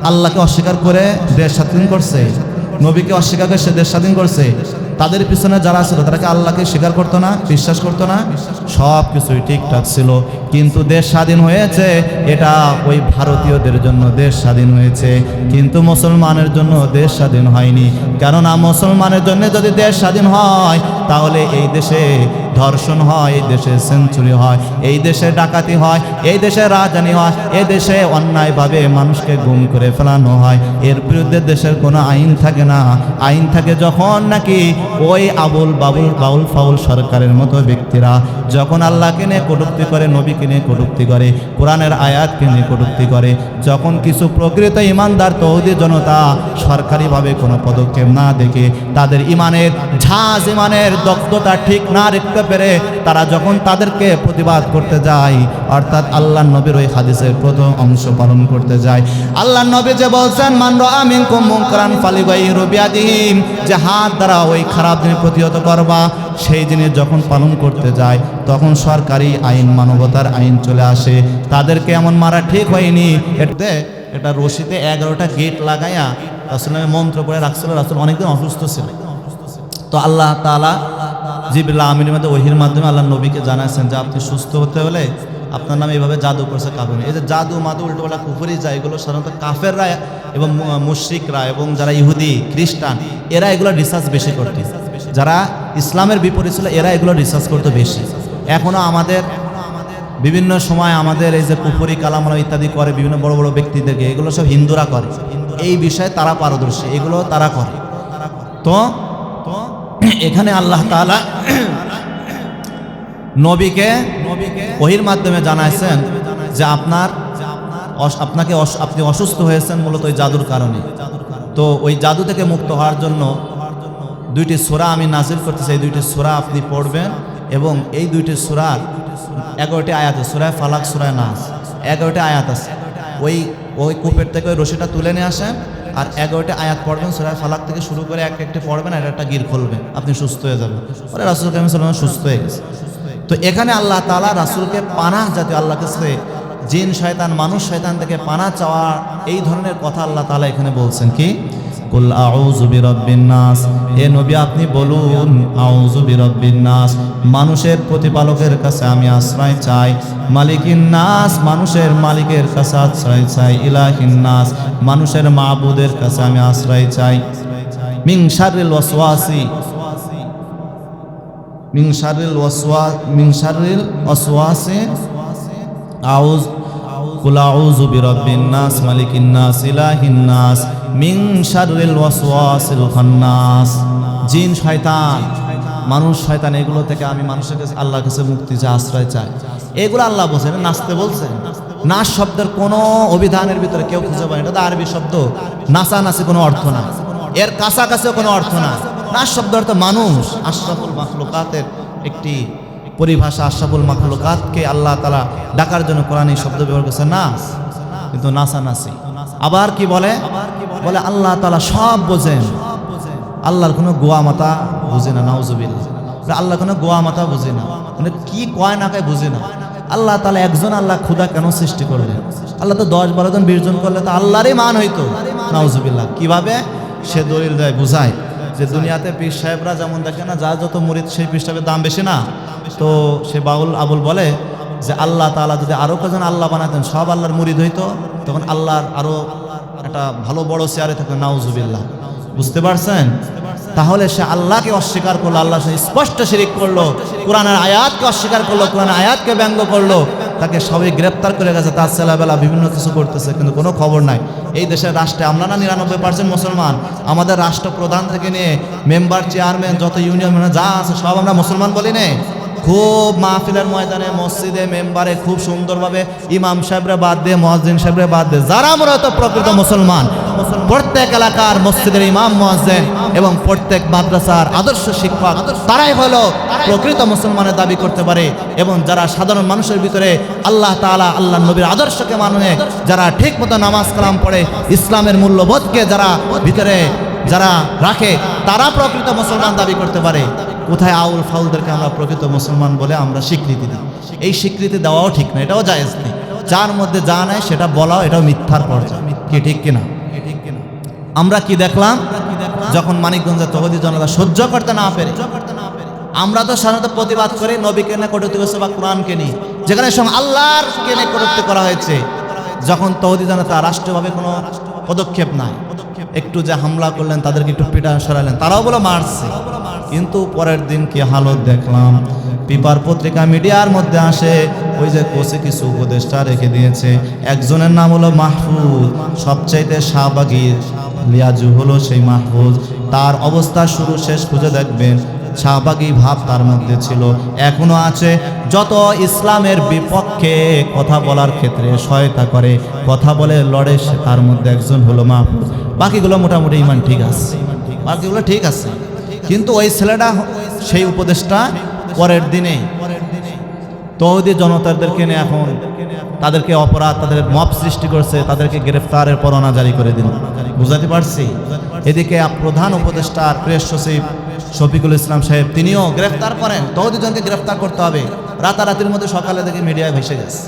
আল্লাহকে অস্বীকার করে দেশ স্বাধীন করছে? নবীকে অস্বীকার করে সে দেশ স্বাধীন করছে? তাদের পিছনে যারা ছিল তারা কি আল্লাহকে স্বীকার করতো না, বিশ্বাস করতো না? সব কিছুই ঠিকঠাক ছিল, কিন্তু দেশ স্বাধীন হয়েছে এটা ওই ভারতীয়দের জন্য দেশ স্বাধীন হয়েছে, কিন্তু মুসলমানের জন্য দেশ স্বাধীন হয়নি। কেননা মুসলমানের জন্য যদি দেশ স্বাধীন হয়, তাহলে এই দেশে ধর্ষণ হয়, এই দেশে সেঞ্চুরি হয়, এই দেশে ডাকাতি হয়, এই দেশে রাজধানী হয়, এই দেশে অন্যায়ভাবে মানুষকে গুম করে ফেলানো হয়। এর বিরুদ্ধে দেশের কোনো আইন থাকে না। আইন থাকে যখন নাকি ওই বাউল ফাউল সরকারের মতো ব্যক্তিরা যখন আল্লাহকে নিয়ে কটূক্তি করে, নবীকে নিয়ে কটূক্তি করে, কোরআনের আয়াতকে নিয়ে কটূক্তি করে, যখন কিছু প্রকৃত ইমানদার তৌহিদি জনতা সরকারিভাবে কোনো পদক্ষেপ না দেখে, তাদের ইমানের ঝাঁজ, ইমানের দক্ষতা ঠিক না রাখতে পেরে তারা যখন তাদেরকে প্রতিবাদ করতে যায়, অর্থাৎ আল্লাহর নবীর ওই হাদিসের প্রথম অংশ পালন করতে যায়, আল্লাহর নবী যে বলছেন মান রাআ মিনকুম মুনকারান ফালিগাইরু বিয়াদিহি, যে হাত দ্বারা ওই খারাপ জিনিস প্রতিহত করবা, সেই জিনিস যখন পালন করতে যায় তখন সরকারি আইন, মানবতার আইন চলে আসে। তাদেরকে এমন মারা ঠিক হয়নি। এটা রশিতে 11টা গেট লাগাইয়া আসলে মন্ত্র করে রাখছিল। রাসূল অনেকদিন অসুস্থ ছিল, তো আল্লাহ তাআলা জিবরিল আমিনের মধ্যে ওহির মাধ্যমে আল্লাহ নবীকে জানাচ্ছেন যে আপনি সুস্থ হতে হলে আপনার নামে এইভাবে জাদু করছে কাফের। এই যে জাদু মাদু উল্টোপাল্টা কুফরি যায়, এগুলো সাধারণত কাফেররা এবং মুশরিকরা এবং যারা ইহুদি খ্রিস্টান এরা এগুলো রিসার্চ বেশি করতে, যারা ইসলামের বিপরীত ছিল এরা এগুলো রিসার্চ করতে বেশি। এখনও আমাদের বিভিন্ন সময় আমাদের এই যে কুফরি কালামালা ইত্যাদি করে বিভিন্ন বড় বড় ব্যক্তিদেরকে, এগুলো সব হিন্দুরা করে, এই বিষয়ে তারা পারদর্শী, এগুলো তারা করে। তো এখানে আল্লাহ তাআলা নবীকে ওহির মাধ্যমে জানাইছেন যে আপনি অসুস্থ হয়েছেন মূলত ওই জাদুর কারণে। তো ওই জাদু থেকে মুক্ত হওয়ার জন্য 2টি সূরা আমি নাজিল করতেছি, এই 2টি সূরা আপনি পড়বেন এবং এই 2টি সূরার 11টি আয়াত আছে। সূরা ফালাক, সূরা নাস, 11টি আয়াত আছে। ওই কূপের থেকে ওই রশিটা তুলে নিয়ে আসেন আর 11টি আয়াত পড়বেন, সূরা ফালাক থেকে শুরু করে একটা পড়বেন আর একটা গির খুলবেন, আপনি সুস্থ হয়ে যাবেন। পরে রাসূল কারীম সাল্লাল্লাহু আলাইহি ওয়াসাল্লাম সুস্থ হয়ে গেছে। তো এখানে আল্লাহ তাআলা রাসূলকে পানাহ জাতীয়, আল্লাহ কাছে জিন শয়তান মানুষ শয়তান থেকে পানাহ চাওয়া, এই ধরনের কথা আল্লাহ তাআলা এখানে বলছেন কি কুল আউযু বিরাব্বিন নাস, এ নবী আপনি বলুন আউযু বিরাব্বিন নাস, মানুষের প্রতিপালকের কাছে আমি আশ্রয় চাই, মালিকিন নাস, মানুষের মালিকের কাছে আশ্রয় চাই, ইলাহিন নাস, মানুষের মাবুদের কাছে আমি আশ্রয় চাই, মিন শাররিল ওয়াসওয়াসি, মিন শাররিল ওয়াসওয়াসি কুল আউযু বিরাব্বিন নাস মালিকিন নাস ইলাহিন নাস মিন শাররিল ওয়াসওয়াসিল খান্নাস। জিন শয়তান মানুষ শয়তান এগুলো থেকে আমি মানুষের কাছে আল্লাহর কাছে মুক্তি চাই, আশ্রয় চাই। এগুলো আল্লাহ বলছেন, নাচতে বলছেন। নাচ শব্দের কোনো অভিধানের ভিতরে কেউ খুঁজে পায় না, এটা তো আরবি শব্দ। নাচানাচি কোনো অর্থ না, এর কাছাকাছিও কোনো অর্থ না। নাচ শব্দ অর্থ মানুষ, আশরাফুল মাখলুকাতের একটি পরিভাষা। আশরাফুল মাখলুকাতকে আল্লাহ তাআলা ডাকার জন্য কোরআন এই শব্দ ব্যবহার করেছে নাচ, কিন্তু নাচানাচি। আবার কি বলে বলে আল্লাহ তাআলা সব বোঝেন, আল্লাহর কোনো গোয়া মাথা বুঝে না। নাউজুবিল্লাহ, আল্লাহ কোনো গোয়া মাথা বুঝে না, মানে কি কয় না কয় বুঝে না। আল্লাহ তাআলা একজন, আল্লাহ ক্ষুধা কেন সৃষ্টি করলেন? আল্লাহ তো 10, 12 জন 20 জন করলে তো আল্লাহরই মান হইতো। নাউজুবিল্লাহ, কিভাবে সে দলিল দেয়, বুঝায় যে দুনিয়াতে পীর সাহেবরা যেমন দেখে না, যার যত মুরিদ সেই পীর সাহেবের দাম বেশি না। তো সে বাউল আবুল বলে যে আল্লাহ তাআলা যদি আরো কজন আল্লাহ বানাতেন, সব আল্লাহর মুরিদ হইতো, তখন আল্লাহর আরো একটা ভালো বড় চেয়ারে থাকতো। নাউজুবিল্লাহ, বুঝতে পারছেন? তাহলে সে আল্লাহকে অস্বীকার করলো, আল্লাহর সাথে স্পষ্ট শিরিক করলো, কোরআনের আয়াতকে অস্বীকার করলো, কোরআনের আয়াতকে ব্যঙ্গ করলো। তাকে সবাই গ্রেপ্তার করে গেছে, তার ছেলেবেলা বিভিন্ন কিছু করতেছে, কিন্তু কোনো খবর নাই। এই দেশের রাষ্ট্রে আমরা না 99% মুসলমান, আমাদের রাষ্ট্রপ্রধান থেকে নিয়ে মেম্বার, চেয়ারম্যান, যত ইউনিয়ন যা আছে সব আমরা মুসলমান বলি না। খুব মাহফিলের ময়দানে, মসজিদে, মেম্বারে খুব সুন্দরভাবে ইমাম সাহেবরা বাদ দিয়ে, মুয়াজ্জিন সাহেবরা বাদ দিয়ে, যারা মূলত প্রকৃত মুসলমান, প্রত্যেক এলাকার মসজিদের ইমাম, মুয়াজ্জিন এবং প্রত্যেক মাদ্রাসার আদর্শ শিক্ষক, তারাই হলো প্রকৃত মুসলমানের দাবি করতে পারে। এবং যারা সাধারণ মানুষের ভিতরে আল্লাহ তাআলা, আল্লাহ নবীর আদর্শকে মানে, যারা ঠিক মতো নামাজ কালাম পড়ে, ইসলামের মূল্যবোধকে যারা ভিতরে যারা রাখে, তারা প্রকৃত মুসলমান দাবি করতে পারে। কোথায় আউল ফাউলদেরকে আমরা প্রকৃত মুসলমান বলে আমরা স্বীকৃতি দিই। এই স্বীকৃতি দেওয়াও ঠিক না, এটাও জায়েজ নেই। যার মধ্যে যা নাই সেটা বলাও, এটাও মিথ্যার পর্যায়ে। কি ঠিক কিনা? আমরা কি দেখলাম, যখন মানিকগঞ্জের তৌহিদি জনতা সহ্য করতে না পেরে, আমরা তো সাধারণত প্রতিবাদ করি নবীকে নিয়ে কটূক্তি করছে বা কোরআনকে নিয়ে, যেখানে সঙ্গে আল্লাহর কে নিয়ে কটূক্তি করা হয়েছে। যখন তৌহিদি জনতা রাষ্ট্রীয়ভাবে কোনো পদক্ষেপ নাই, একটু যে হামলা করলেন, তাদেরকে একটু পিটা সরালেন, তারাও বলে মারছে। কিন্তু পরের দিন কি হালত দেখলাম, পেপার পত্রিকা মিডিয়ার মধ্যে আসে, ওই যে কোচে কিছু উপদেষ্টা রেখে দিয়েছে, একজনের নাম হলো মাহফুজ, সবচাইতে শাহবাগী লিয়াজু হলো সেই মাহফুজ। তার অবস্থা শুরু শেষ খুঁজে দেখবেন, শাহবাগী ভাব তার মধ্যে ছিল, এখনো আছে। যত ইসলামের বিপক্ষে কথা বলার ক্ষেত্রে সহায়তা করে, কথা বলে, লড়ে, তার মধ্যে একজন হলো মাহফুজ। বাকিগুলো মোটামুটি ইমান ঠিক আছে, বাকিগুলো ঠিক আছে। কিন্তু ওই ছেলেটা, সেই উপদেশটা পরের দিনে তৌহিদি জনতাদেরকে নিয়ে এখন তাদেরকে অপরাধ, তাদের মব সৃষ্টি করছে, তাদেরকে গ্রেফতারের পরোয়ানা জারি করে দিল। বুঝাতে পারছি? এদিকে প্রধান উপদেষ্টার প্রেস সচিব শফিকুল ইসলাম সাহেব, তিনিও গ্রেফতার করেন। তৌহিদি জনকে গ্রেফতার করতে হবে, রাতারাতির মধ্যে সকালে দেখে মিডিয়ায় ভেসে গেছে।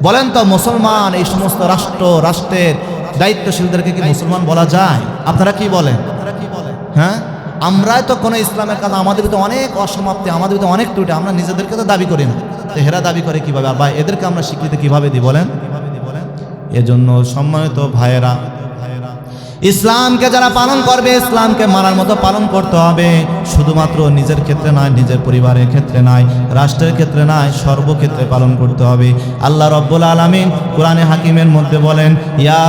বলেন তো, মুসলমান এই সমস্ত রাষ্ট্রের দায়িত্বশীলদেরকে কি মুসলমান বলা যায়? আপনারা কি বলেন? হ্যাঁ, আমরাই তো কোনো ইসলামের কাজ, আমাদের ভিতরে অনেক অসমাপ্তি, আমাদের ভিতরে অনেক ত্রুটি, আমরা নিজেদেরকে তো দাবি করি না, তো হেরা দাবি করে কিভাবে? বা এদেরকে আমরা স্বীকৃতি কিভাবে দিই বলেন? এজন্য সম্মানিত ভাইয়েরা, ইসলামকে যারা পালন করবে, ইসলামকে মানার মতো পালন করতে হবে। শুধুমাত্র নিজের ক্ষেত্রে নয়, নিজের পরিবারের ক্ষেত্রে নয়, রাষ্ট্রের ক্ষেত্রে নয়, সর্বক্ষেত্রে পালন করতে হবে। আল্লাহ রাব্বুল আলামিন কোরআনে হাকিমের মধ্যে বলেন, ইয়া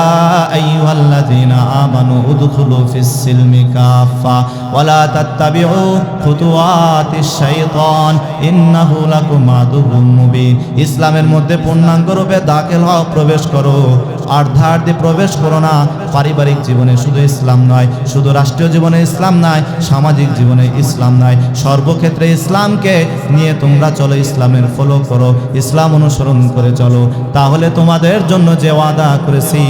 আইয়ুহাল্লাযীনা আমানু উদখুলু ফিস সিলমি কাফা ওয়া লা তাত্তাবিউ খুতুওয়াতিশ শাইতান ইন্নাহু লাকুম আদুউম মুবিন। ইসলামের মধ্যে পূর্ণাঙ্গ রূপে দাখিল হও, প্রবেশ করো, অর্ধার্ধে প্রবেশ করো না। পারিবারিক জীবনে শুধু ইসলাম নয়, শুধু রাষ্ট্রীয় জীবনে ইসলাম নয়, সামাজিক জীবনে ইসলাম নয়, সর্বক্ষেত্রে ইসলামকে নিয়ে তোমরা চলো, ইসলামের ফলো করো, ইসলাম অনুসরণ করে চলো। তাহলে তোমাদের জন্য যে ওয়াদা করেছি,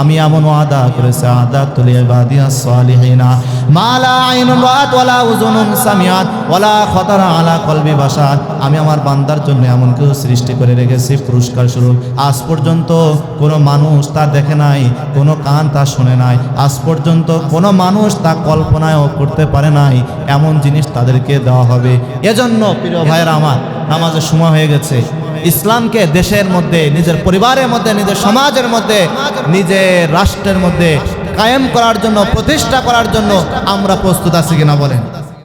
আমি এমন ওয়াদা করেছি, আদাতুল ইবাদিয়াস সালিহিনা মা লা আইনুন রাআত ওয়ালা উযুনুন সামিআত ওয়ালা খাতারা আলা কলবি বাশার। আমি আমার বান্দার জন্য এমন কিছু সৃষ্টি করে রেখেছি পুরস্কার স্বরূপ। আজ পর্যন্ত কোনো মানুষ তা দেখে নাই, কোনো কান তা শুনে নাই, আজ পর্যন্ত কোনো মানুষ তা কল্পনায়ও করতে পারে নাই, এমন জিনিস তাদেরকে দেওয়া হবে। এজন্য প্রিয় ভাইয়েরা আমার, নামাজের সময় হয়ে গেছে। ইসলামকে দেশের মধ্যে, নিজের পরিবারের মধ্যে, নিজের সমাজের মধ্যে, নিজের রাষ্ট্রের মধ্যে কায়েম করার জন্য, প্রতিষ্ঠা করার জন্য আমরা প্রস্তুত আছি কিনা বলেন?